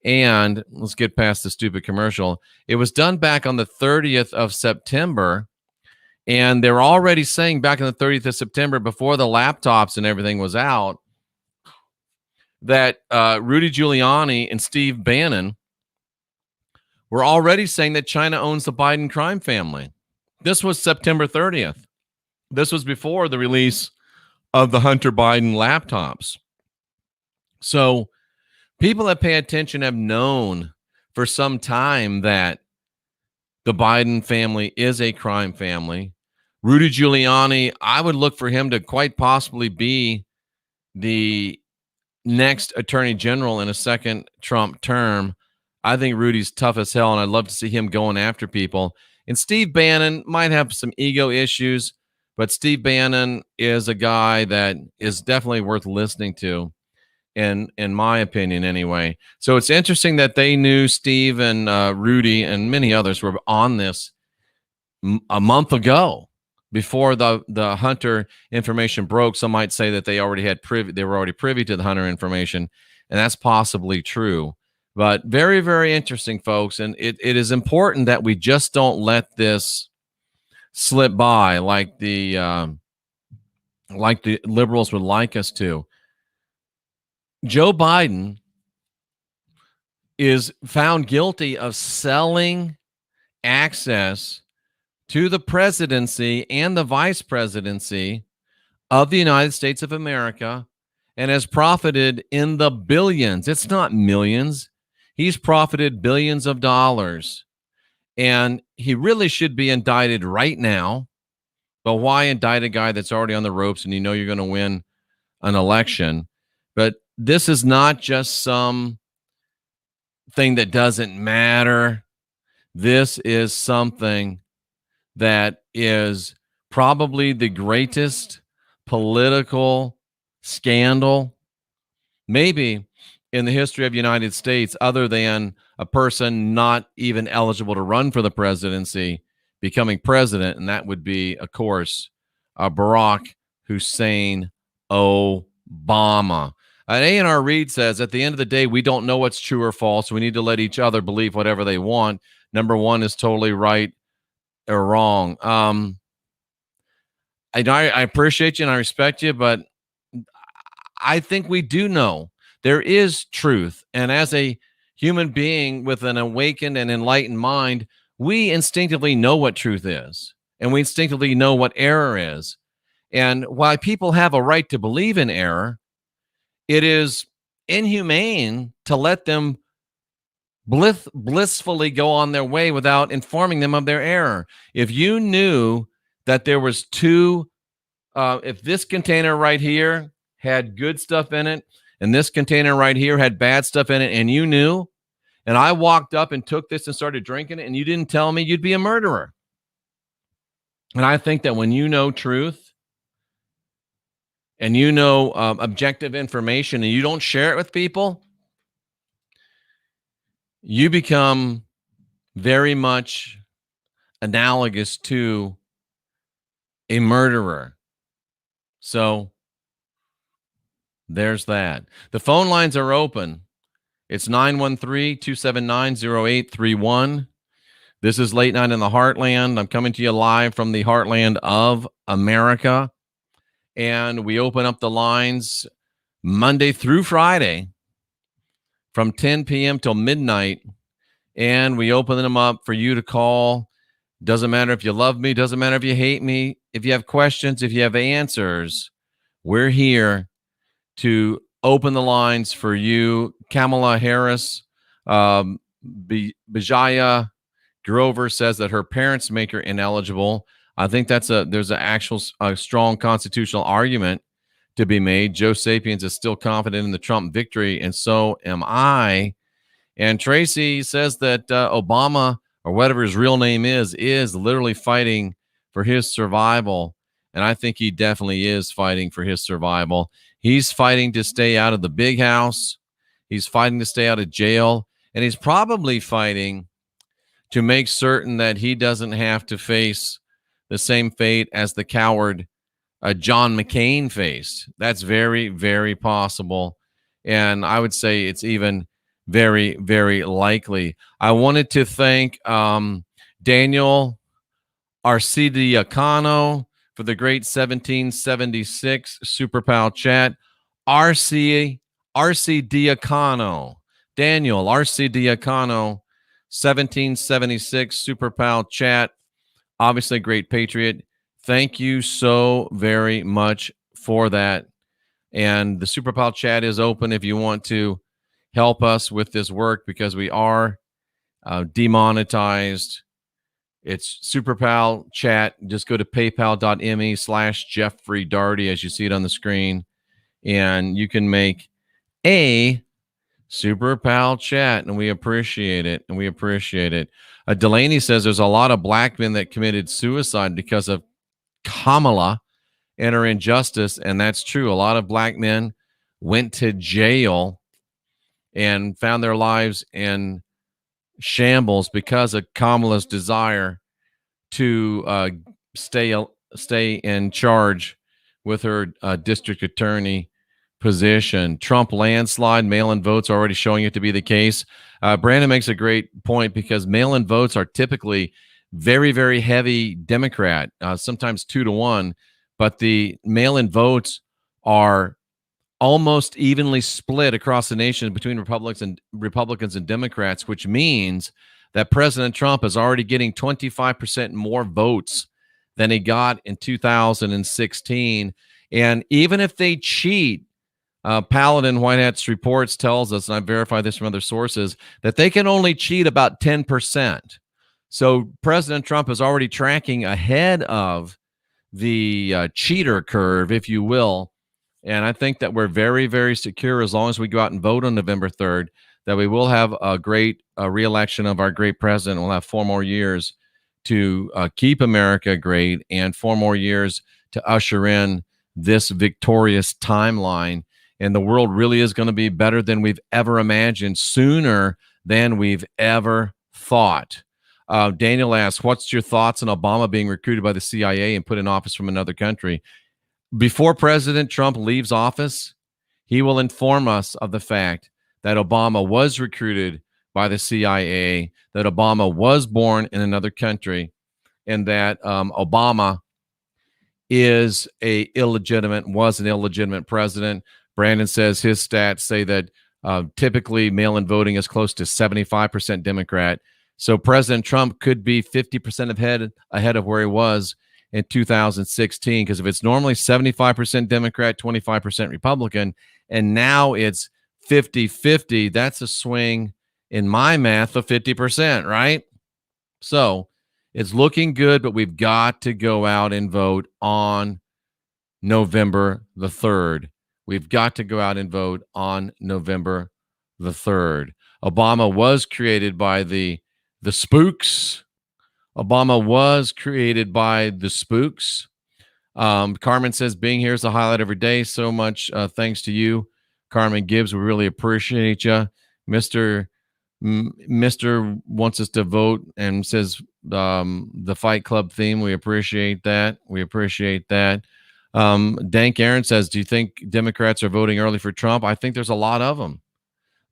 And let's get past the stupid commercial. It was done back on the 30th of September. And they're already saying back on the 30th of September, before the laptops and everything was out, that Rudy Giuliani and Steve Bannon were already saying that China owns the Biden crime family. This was September 30th. This was before the release of the Hunter Biden laptops. So people that pay attention have known for some time that the Biden family is a crime family. Rudy Giuliani, I would look for him to quite possibly be the next attorney general in a second Trump term. I think Rudy's tough as hell, and I'd love to see him going after people. And Steve Bannon might have some ego issues, but Steve Bannon is a guy that is definitely worth listening to, in my opinion anyway. So it's interesting that they knew Steve and Rudy and many others were on this a month ago before the Hunter information broke. Some might say that they were already privy to the Hunter information, and that's possibly true. But very, very interesting, folks. And it is important that we just don't let this slip by like the liberals would like us to. Joe Biden is found guilty of selling access to the presidency and the vice presidency of the United States of America and has profited in the billions. It's not millions. He's profited billions of dollars, and he really should be indicted right now. But why indict a guy that's already on the ropes and you're going to win an election? But this is not just some thing that doesn't matter. This is something that is probably the greatest political scandal, maybe in the history of the United States, other than a person not even eligible to run for the presidency becoming president, and that would be, of course, Barack Hussein Obama. A&R Reed says, at the end of the day, we don't know what's true or false. We need to let each other believe whatever they want. Number one is totally right or wrong. I appreciate you and I respect you, but I think we do know there is truth. And as a human being with an awakened and enlightened mind, we instinctively know what truth is, and we instinctively know what error is. And while people have a right to believe in error, it is inhumane to let them blissfully go on their way without informing them of their error. If you knew that there was if this container right here had good stuff in it, and this container right here had bad stuff in it, and you knew, and I walked up and took this and started drinking it, and you didn't tell me, you'd be a murderer. And I think that when you know truth, and you know objective information and you don't share it with people, you become very much analogous to a murderer. So there's that. The phone lines are open. It's 913-279-0831. This is Late Night in the Heartland. I'm coming to you live from the Heartland of America. And we open up the lines Monday through Friday from 10 p.m. till midnight. And we open them up for you to call. Doesn't matter if you love me. Doesn't matter if you hate me. If you have questions, if you have answers, we're here to open the lines for you. Kamala Harris, Bijaya Grover says that her parents make her ineligible. I think there's an actual strong constitutional argument to be made. Joe Sapiens is still confident in the Trump victory, and so am I. And Tracy says that Obama, or whatever his real name is literally fighting for his survival. And I think he definitely is fighting for his survival. He's fighting to stay out of the big house. He's fighting to stay out of jail. And he's probably fighting to make certain that he doesn't have to face the same fate as the coward John McCain faced. That's very, very possible. And I would say it's even very, very likely. I wanted to thank Daniel Arcidiacono for the great 1776 Super Pal chat. RC Diacono. Daniel RC Diacono, 1776 Super Pal chat. Obviously a great patriot. Thank you so very much for that. And the Super Pal chat is open if you want to help us with this work, because we are demonetized. It's Super Pal chat. Just go to paypal.me/Jeffrey Daugherty as you see it on the screen. And you can make a Super Pal chat, and we appreciate it. And we appreciate it. Delaney says there's a lot of black men that committed suicide because of Kamala and her injustice. And that's true. A lot of black men went to jail and found their lives in shambles because of Kamala's desire to stay in charge with her district attorney position. Trump landslide, mail-in votes are already showing it to be the case. Brandon makes a great point, because mail-in votes are typically very, very heavy Democrat, sometimes 2-1, but the mail-in votes are almost evenly split across the nation between Republicans and Democrats, which means that President Trump is already getting 25% more votes than he got in 2016. And even if they cheat, Paladin White Hat's reports tells us, and I verified this from other sources, that they can only cheat about 10%. So President Trump is already tracking ahead of the cheater curve, if you will. And I think that we're very, very secure as long as we go out and vote on November 3rd, that we will have a great re-election of our great president. We'll have 4 more years to keep America great, and 4 more years to usher in this victorious timeline. And the world really is going to be better than we've ever imagined, sooner than we've ever thought. Daniel asks, what's your thoughts on Obama being recruited by the CIA and put in office from another country? Before President Trump leaves office, he will inform us of the fact that Obama was recruited by the CIA, that Obama was born in another country, and that Obama was an illegitimate president. Brandon says his stats say that typically mail-in voting is close to 75% Democrat. So President Trump could be 50% ahead of where he was in 2016, because if it's normally 75% Democrat, 25% Republican, and now it's 50-50, that's a swing in my math of 50%, right? So it's looking good, but we've got to go out and vote on November the 3rd. We've got to go out and vote on November the 3rd. Obama was created by the spooks. Obama was created by the spooks. Carmen says, being here is a highlight every day. So much thanks to you, Carmen Gibbs. We really appreciate you. Mr. wants us to vote and says the Fight Club theme. We appreciate that. We appreciate that. Dank Aaron says, do you think Democrats are voting early for Trump? I think there's a lot of them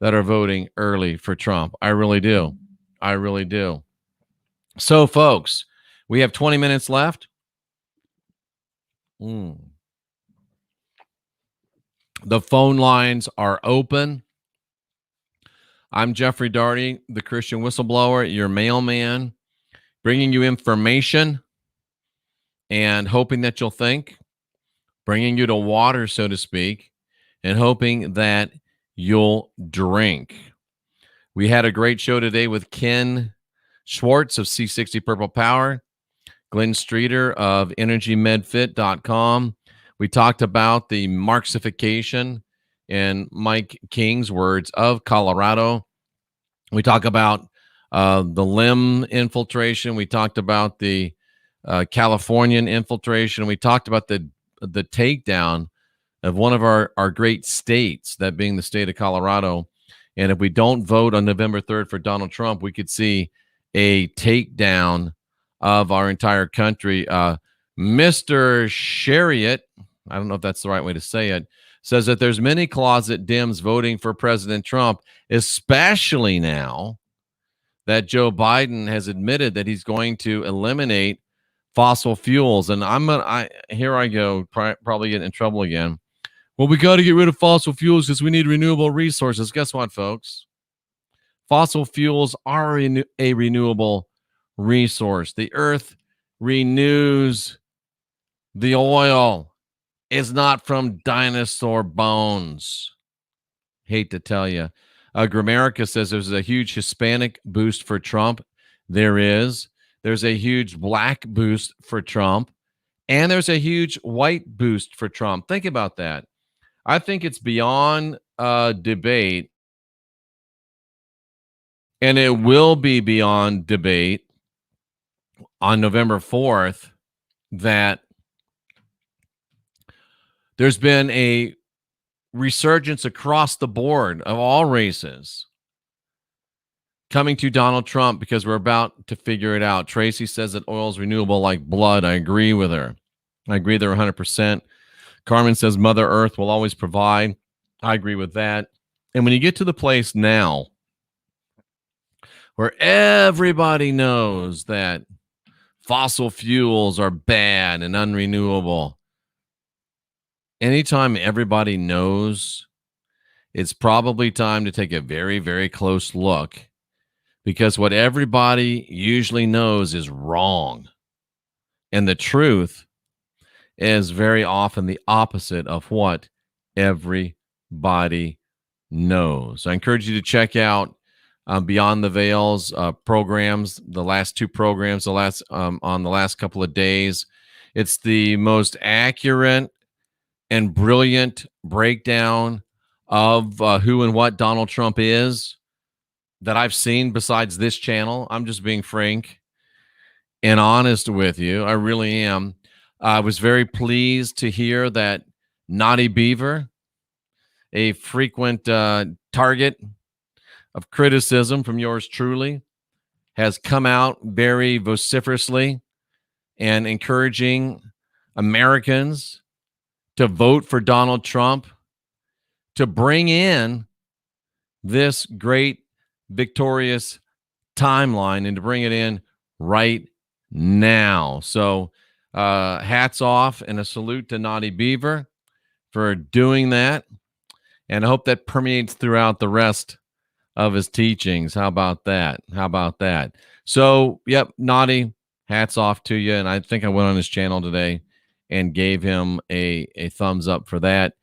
that are voting early for Trump. I really do. I really do. So, folks, we have 20 minutes left. The phone lines are open. I'm Jeffrey Daugherty, the Christian Whistleblower, your mailman, bringing you information and hoping that you'll think, bringing you to water, so to speak, and hoping that you'll drink. We had a great show today with Ken Schwartz of C60 Purple Power, Glenn Streeter of EnergyMedFit.com. We talked about the Marxification in Mike King's words of Colorado. We talk about the limb infiltration. We talked about the Californian infiltration. We talked about the takedown of one of our great states, that being the state of Colorado. And if we don't vote on November 3rd for Donald Trump, we could see a takedown of our entire country. Mr. Chariot, I don't know if that's the right way to say it, says that there's many closet Dems voting for President Trump, especially now that Joe Biden has admitted that he's going to eliminate fossil fuels. And here I go, probably getting in trouble again. Well, we got to get rid of fossil fuels because we need renewable resources. Guess what, folks? Fossil fuels are a renewable resource. The earth renews. The oil is not from dinosaur bones. Hate to tell you. Grammarica says there's a huge Hispanic boost for Trump. There is. There's a huge black boost for Trump. And there's a huge white boost for Trump. Think about that. I think it's beyond debate. And it will be beyond debate on November 4th that there's been a resurgence across the board of all races coming to Donald Trump because we're about to figure it out. Tracy says that oil is renewable like blood. I agree with her. I agree there 100%. Carmen says Mother Earth will always provide. I agree with that. And when you get to the place now where everybody knows that fossil fuels are bad and unrenewable, anytime everybody knows, it's probably time to take a very, very close look, because what everybody usually knows is wrong. And the truth is very often the opposite of what everybody knows. I encourage you to check out Beyond the Veil's programs, the last two programs, on the last couple of days. It's the most accurate and brilliant breakdown of who and what Donald Trump is that I've seen besides this channel. I'm just being frank and honest with you. I really am. I was very pleased to hear that Naughty Beaver, a frequent target of criticism from yours truly, has come out very vociferously and encouraging Americans to vote for Donald Trump to bring in this great victorious timeline and to bring it in right now. So hats off and a salute to Naughty Beaver for doing that. And I hope that permeates throughout the rest of his teachings. How about that? How about that? So, yep, Naughty, hats off to you. And I think I went on his channel today and gave him a thumbs up for that.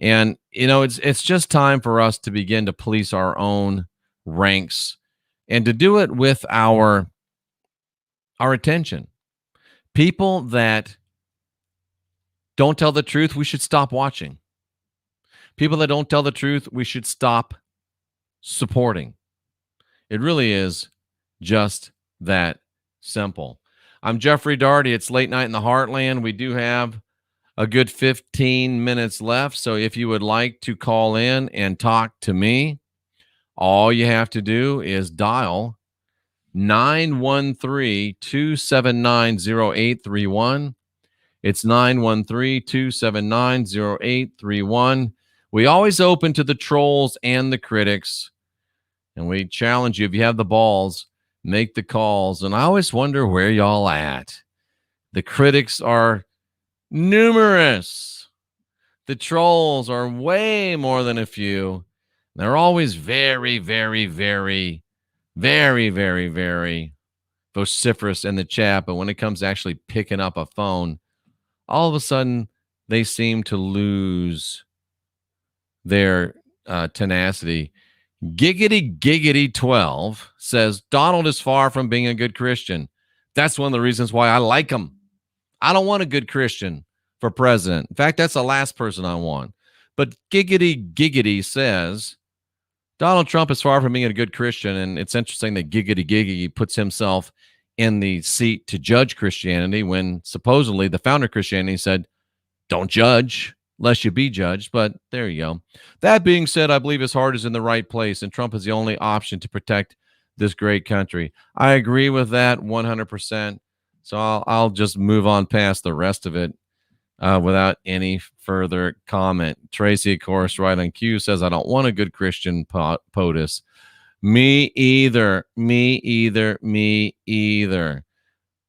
And, you know, it's just time for us to begin to police our own ranks and to do it with our attention. People that don't tell the truth, we should stop watching. People that don't tell the truth, we should stop supporting. It really is just that simple. I'm Jeffrey Daugherty. It's late night in the Heartland. We do have a good 15 minutes left. So if you would like to call in and talk to me, all you have to do is dial 913-279-0831. It's 913-279-0831. We always open to the trolls and the critics, and we challenge you, if you have the balls, make the calls. And I always wonder where y'all at. The critics are numerous. The trolls are way more than a few. They're always very, very, very, very, very, very vociferous in the chat. But when it comes to actually picking up a phone, all of a sudden they seem to lose their tenacity. Giggity 12 says, Donald is far from being a good Christian. That's one of the reasons why I like him. I don't want a good Christian for president. In fact, that's the last person I want. But Giggity says, Donald Trump is far from being a good Christian, and it's interesting that Giggity puts himself in the seat to judge Christianity when supposedly the founder of Christianity said, don't judge lest you be judged. But there you go. That being said, I believe his heart is in the right place, and Trump is the only option to protect this great country. I agree with that 100%. So I'll just move on past the rest of it without any further comment. Tracy, of course, right on cue, says, I don't want a good Christian POTUS. Me either.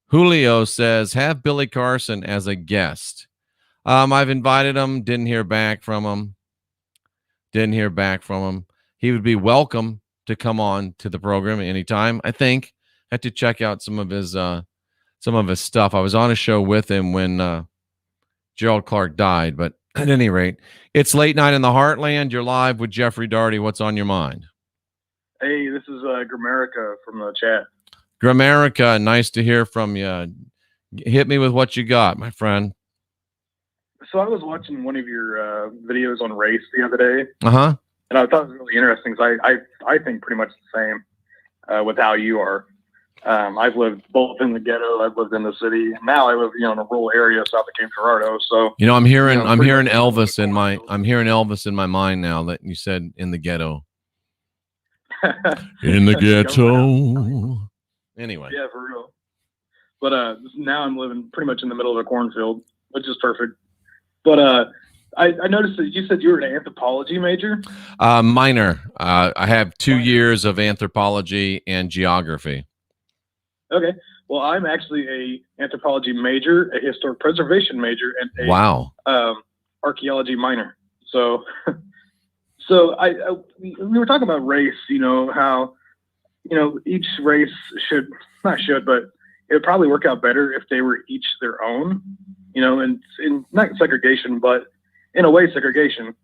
Julio says, have Billy Carson as a guest. I've invited him. Didn't hear back from him. He would be welcome to come on to the program anytime. I think I had to check out some of his stuff. I was on a show with him when Gerald Clark died, but at any rate, it's late night in the Heartland. You're live with Jeffrey Daugherty. What's on your mind? Hey, this is Gramerica from the chat. Gramerica, nice to hear from you. Hit me with what you got, my friend. So I was watching one of your videos on race the other day, Uh-huh. and I thought it was really interesting because I think pretty much the same with how you are. I've lived both in the ghetto. I've lived in the city. Now I live, in a rural area south of Cape Girardeau. So I'm hearing Elvis in my mind now that you said in the ghetto. In the ghetto. Anyway. Yeah, for real. But now I'm living pretty much in the middle of a cornfield, which is perfect. But I noticed that you said you were an anthropology major. Minor. I have 2 years of anthropology and geography. Okay. Well, I'm actually a anthropology major, a historic preservation major, and a archaeology minor. So we were talking about race. How each race but it would probably work out better if they were each their own. And not segregation, but in a way segregation.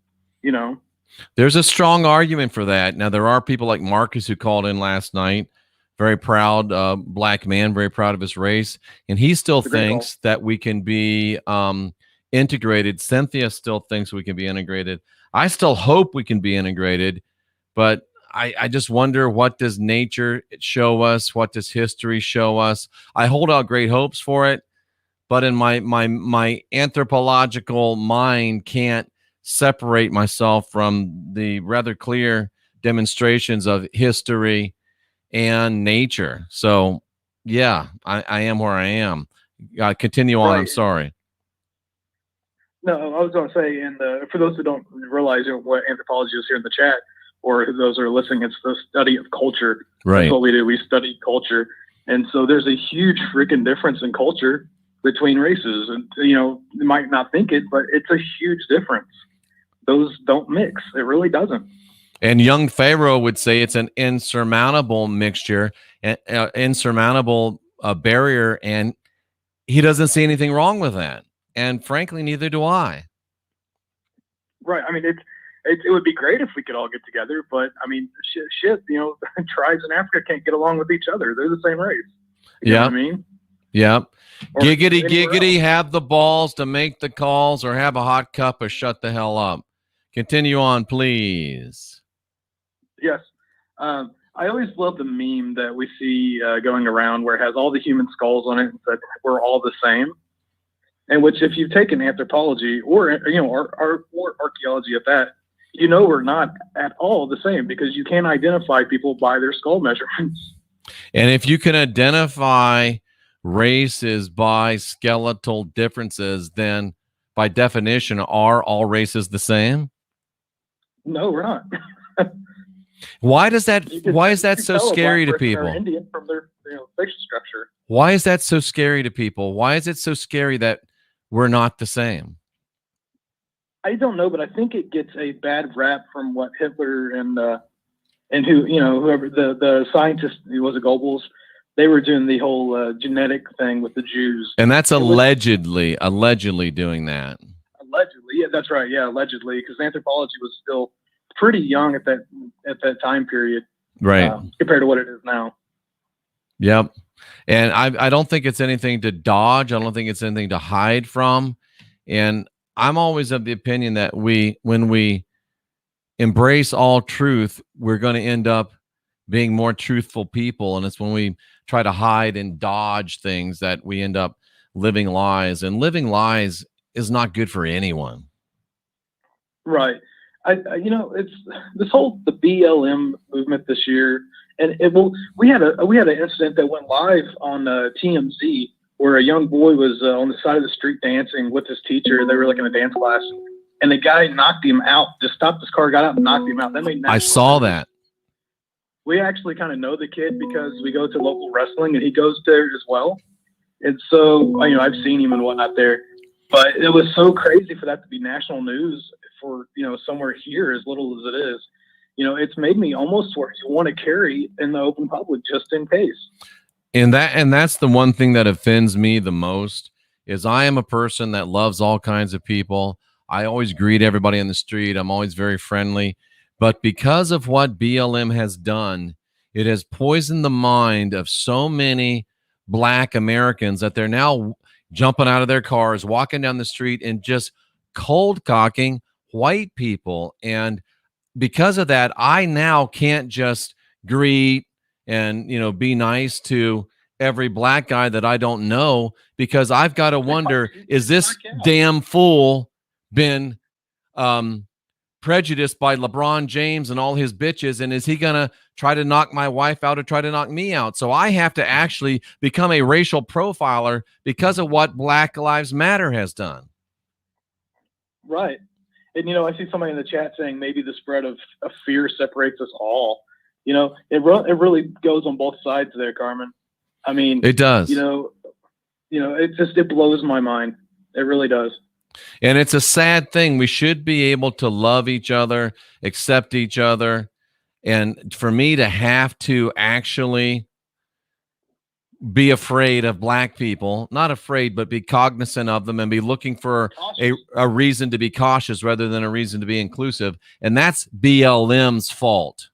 There's a strong argument for that. Now there are people like Marcus who called in last night. Very proud black man, very proud of his race. And he still thinks that we can be integrated. Cynthia still thinks we can be integrated. I still hope we can be integrated. But I just wonder, what does nature show us? What does history show us? I hold out great hopes for it. But in my anthropological mind can't separate myself from the rather clear demonstrations of history and nature. So yeah, I am where I am. Continue on. Right. I'm sorry. No, I was going to say, and for those who don't realize what anthropology is here in the chat, or those who are listening, it's the study of culture. Right. That's what we do. We study culture. And so there's a huge freaking difference in culture between races. And, you might not think it, but it's a huge difference. Those don't mix. It really doesn't. And young Pharaoh would say it's an insurmountable mixture, insurmountable barrier, and he doesn't see anything wrong with that. And frankly, neither do I. Right. I mean, it would be great if we could all get together, but I mean, shit, tribes in Africa can't get along with each other. They're the same race. You know what I mean? Yeah. Giggity, have the balls to make the calls, or have a hot cup, or shut the hell up. Continue on, please. Yes. I always love the meme that we see going around where it has all the human skulls on it and said, we're all the same. And which, if you've taken anthropology or archaeology at that, you know we're not at all the same, because you can't identify people by their skull measurements. And if you can identify races by skeletal differences, then by definition, are all races the same? No, we're not. Why is that so scary to people? Indian from their facial structure. Why is that so scary to people? Why is it so scary that we're not the same? I don't know, but I think it gets a bad rap from what Hitler and whoever the scientist, who was a Goebbels, they were doing the whole genetic thing with the Jews. And that's allegedly doing that. Allegedly, yeah, that's right, yeah, allegedly, because anthropology was still pretty young at that time period, right? Compared to what it is now. Yep. And I don't think it's anything to dodge. I don't think it's anything to hide from. And I'm always of the opinion that when we embrace all truth, we're going to end up being more truthful people. And it's when we try to hide and dodge things that we end up living lies. And living lies is not good for anyone. Right. It's this whole the BLM movement this year, and we had an incident that went live on TMZ, where a young boy was on the side of the street dancing with his teacher. They were like in a dance class, and the guy knocked him out. Just stopped his car, got out, and knocked him out. That made I saw that. We actually kind of know the kid because we go to local wrestling, and he goes there as well. And so I've seen him and whatnot there. But it was so crazy for that to be national news for somewhere here, as little as it is. It's made me almost where you want to carry in the open public just in case. And that's the one thing that offends me the most is I am a person that loves all kinds of people. I always greet everybody on the street. I'm always very friendly. But because of what BLM has done, it has poisoned the mind of so many Black Americans that they're now jumping out of their cars, walking down the street, and just cold cocking white people. And because of that, I now can't just greet and be nice to every Black guy that I don't know, because I've got to wonder, is this damn fool been prejudiced by LeBron James and all his bitches, and is he gonna try to knock my wife out or try to knock me out? So I have to actually become a racial profiler because of what Black Lives Matter has done. Right. And I see somebody in the chat saying maybe the spread of fear separates us all. It really goes on both sides there, Carmen. I mean, it does. It blows my mind. It really does. And it's a sad thing. We should be able to love each other, accept each other. And for me to have to actually be afraid of Black people, not afraid, but be cognizant of them and be looking for a reason to be cautious rather than a reason to be inclusive. And that's BLM's fault.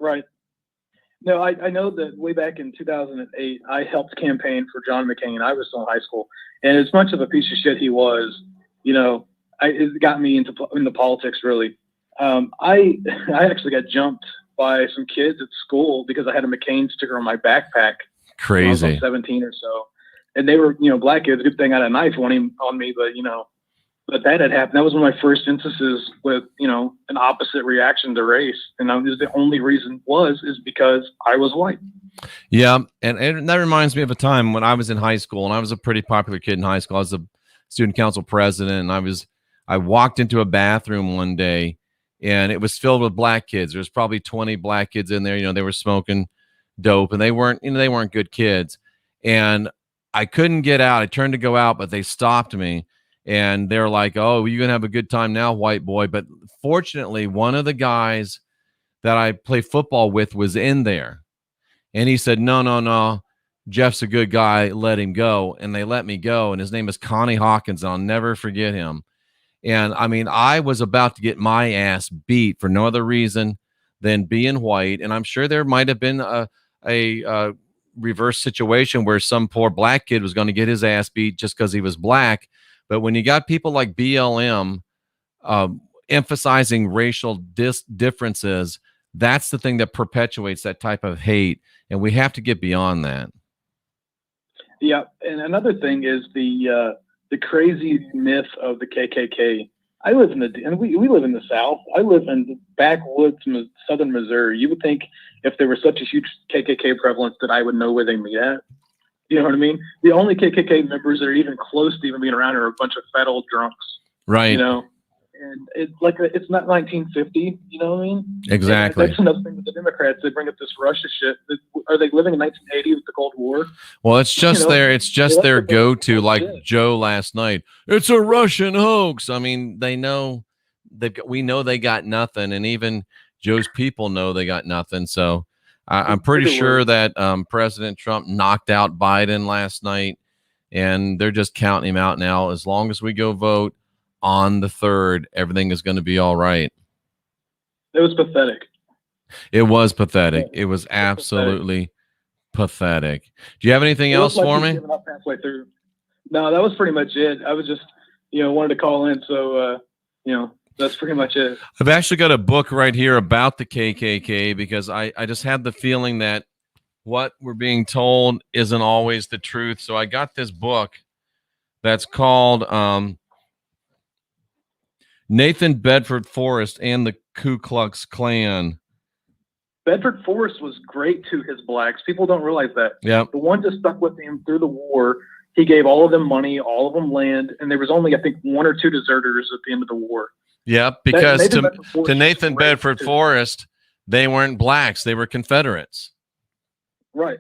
Right. No, I know that way back in 2008, I helped campaign for John McCain. I was still in high school. And as much of a piece of shit he was, it got me into politics, really. I actually got jumped by some kids at school because I had a McCain sticker on my backpack. Crazy. I was like 17 or so. And they were, Black kids. Good thing I had a knife on me, but that had happened. That was one of my first instances with, an opposite reaction to race. And the only reason is because I was white. Yeah. And that reminds me of a time when I was in high school, and I was a pretty popular kid in high school. I was a student council president, and I walked into a bathroom one day, and it was filled with Black kids. There was probably 20 Black kids in there. They were smoking dope, and they weren't good kids. And I couldn't get out. I turned to go out, but they stopped me. And they're like, "Oh, you're going to have a good time now, white boy." But fortunately, one of the guys that I play football with was in there. And he said, no, Jeff's a good guy. Let him go. And they let me go. And his name is Connie Hawkins. And I'll never forget him. And I mean, I was about to get my ass beat for no other reason than being white. And I'm sure there might have been a reverse situation where some poor Black kid was going to get his ass beat just because he was Black. But when you got people like BLM emphasizing racial differences, that's the thing that perpetuates that type of hate. And we have to get beyond that. Yeah. And another thing is the the crazy myth of the KKK. I live in and we live in the South. I live in the backwoods of southern Missouri. You would think if there was such a huge KKK prevalence that I would know where they meet at. You know what I mean? The only KKK members that are even close to even being around are a bunch of fat old drunks. Right. You know, and it's like it's not 1950. You know what I mean? Exactly. And that's another thing with the Democrats. They bring up this Russia shit. Are they living in 1980 with the Cold War? Well, it's just You know, it's just their go-to, like Joe last night. It's a Russian hoax. I mean, they know we know they got nothing, and even Joe's people know they got nothing. So I'm pretty sure that President Trump knocked out Biden last night, and they're just counting him out now. As long as we go vote on the 3rd, everything is going to be all right. It was pathetic. It was pathetic. It was absolutely pathetic. Do you have anything else for me? Giving up halfway through. No, that was pretty much it. I was just, wanted to call in. So, that's pretty much it. I've actually got a book right here about the KKK because I just had the feeling that what we're being told isn't always the truth. So I got this book that's called Nathan Bedford Forrest and the Ku Klux Klan. Bedford Forrest was great to his blacks. People don't realize that. Yeah. The one that stuck with him through the war, he gave all of them money, all of them land, and there was only, I think, 1 or 2 deserters at the end of the war. Yeah, because to Nathan Bedford Forrest, they weren't blacks. They were Confederates. Right.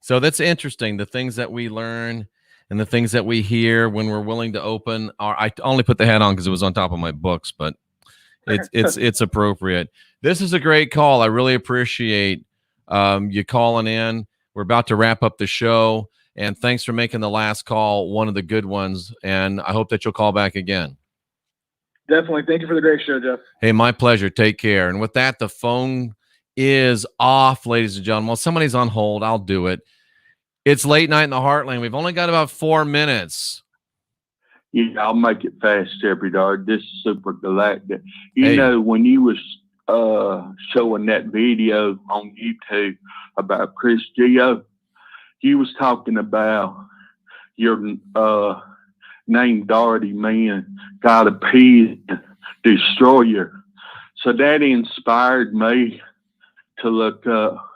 So that's interesting, the things that we learn and the things that we hear when we're willing to open our, I only put the hat on because it was on top of my books, but it's appropriate. This is a great call. I really appreciate you calling in. We're about to wrap up the show, and thanks for making the last call one of the good ones, and I hope that you'll call back again. Definitely. Thank you for the great show, Jeff. Hey, my pleasure. Take care. And with that, the phone is off, ladies and gentlemen. Well, somebody's on hold. I'll do it. It's late night in the Heartland. We've only got about 4 minutes. Yeah, I'll make it fast, Jeffrey Dard. This is Super Galactic. You know, when you was showing that video on YouTube about Chris Geo, you was talking about your name Daugherty man got a P destroyer. So that inspired me to look up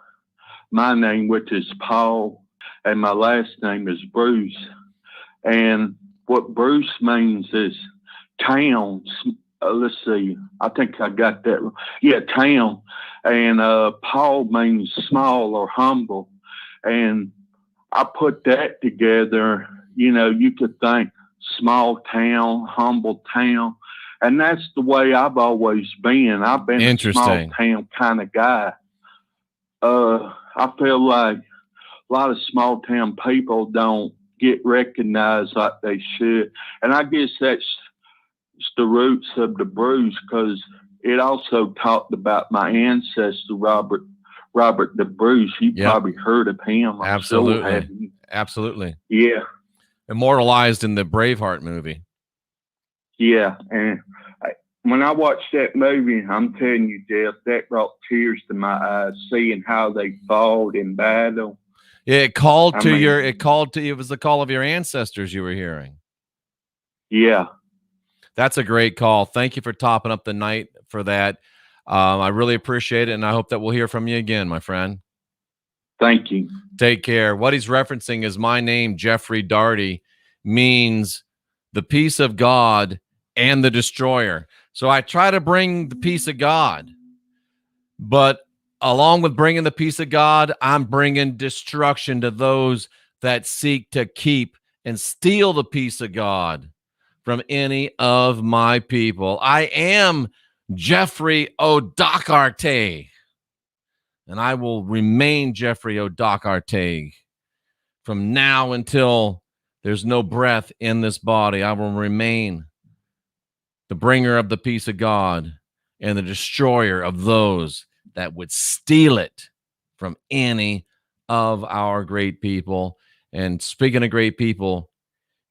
my name, which is Paul, and my last name is Bruce. And what Bruce means is town. Let's see. I think I got that. Yeah, town. And Paul means small or humble. And I put that together. You know, you could think small town, humble town. And that's the way I've always been. I've been a small town kind of guy. I feel like a lot of small town people don't get recognized like they should. And I guess that's the roots of the Bruce, because it also talked about my ancestor, Robert the Bruce. You probably heard of him. Absolutely. Absolutely. Yeah. Immortalized in the Braveheart movie. Yeah. And when I watched that movie, I'm telling you, Jeff, that brought tears to my eyes, seeing how they fought in battle. Yeah, it was the call of your ancestors you were hearing. Yeah. That's a great call. Thank you for topping up the night for that. I really appreciate it, and I hope that we'll hear from you again, my friend. Thank you. Take care. What he's referencing is my name, Jeffrey Daugherty, means the peace of God and the destroyer. So I try to bring the peace of God, but along with bringing the peace of God, I'm bringing destruction to those that seek to keep and steal the peace of God from any of my people. I am Jeffrey O'Dougherty, and I will remain Jeffrey O'Dougherty from now until there's no breath in this body. I will remain the bringer of the peace of God and the destroyer of those that would steal it from any of our great people. And speaking of great people,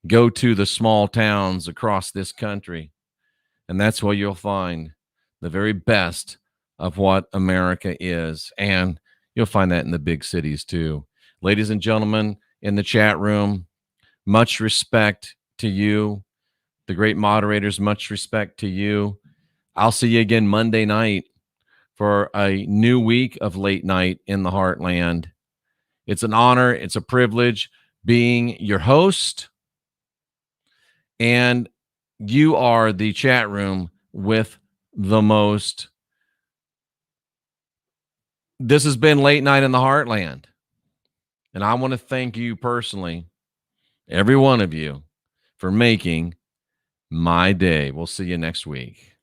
go to the small towns across this country, and that's where you'll find the very best of what America is. And you'll find that in the big cities too. Ladies and gentlemen in the chat room, much respect to you, the great moderators. Much respect to you. I'll see you again Monday night for a new week of Late Night in the Heartland. It's an honor. It's a privilege being your host. And you are the chat room with the most. This has been Late Night in the Heartland. And I want to thank you personally, every one of you, for making my day. We'll see you next week.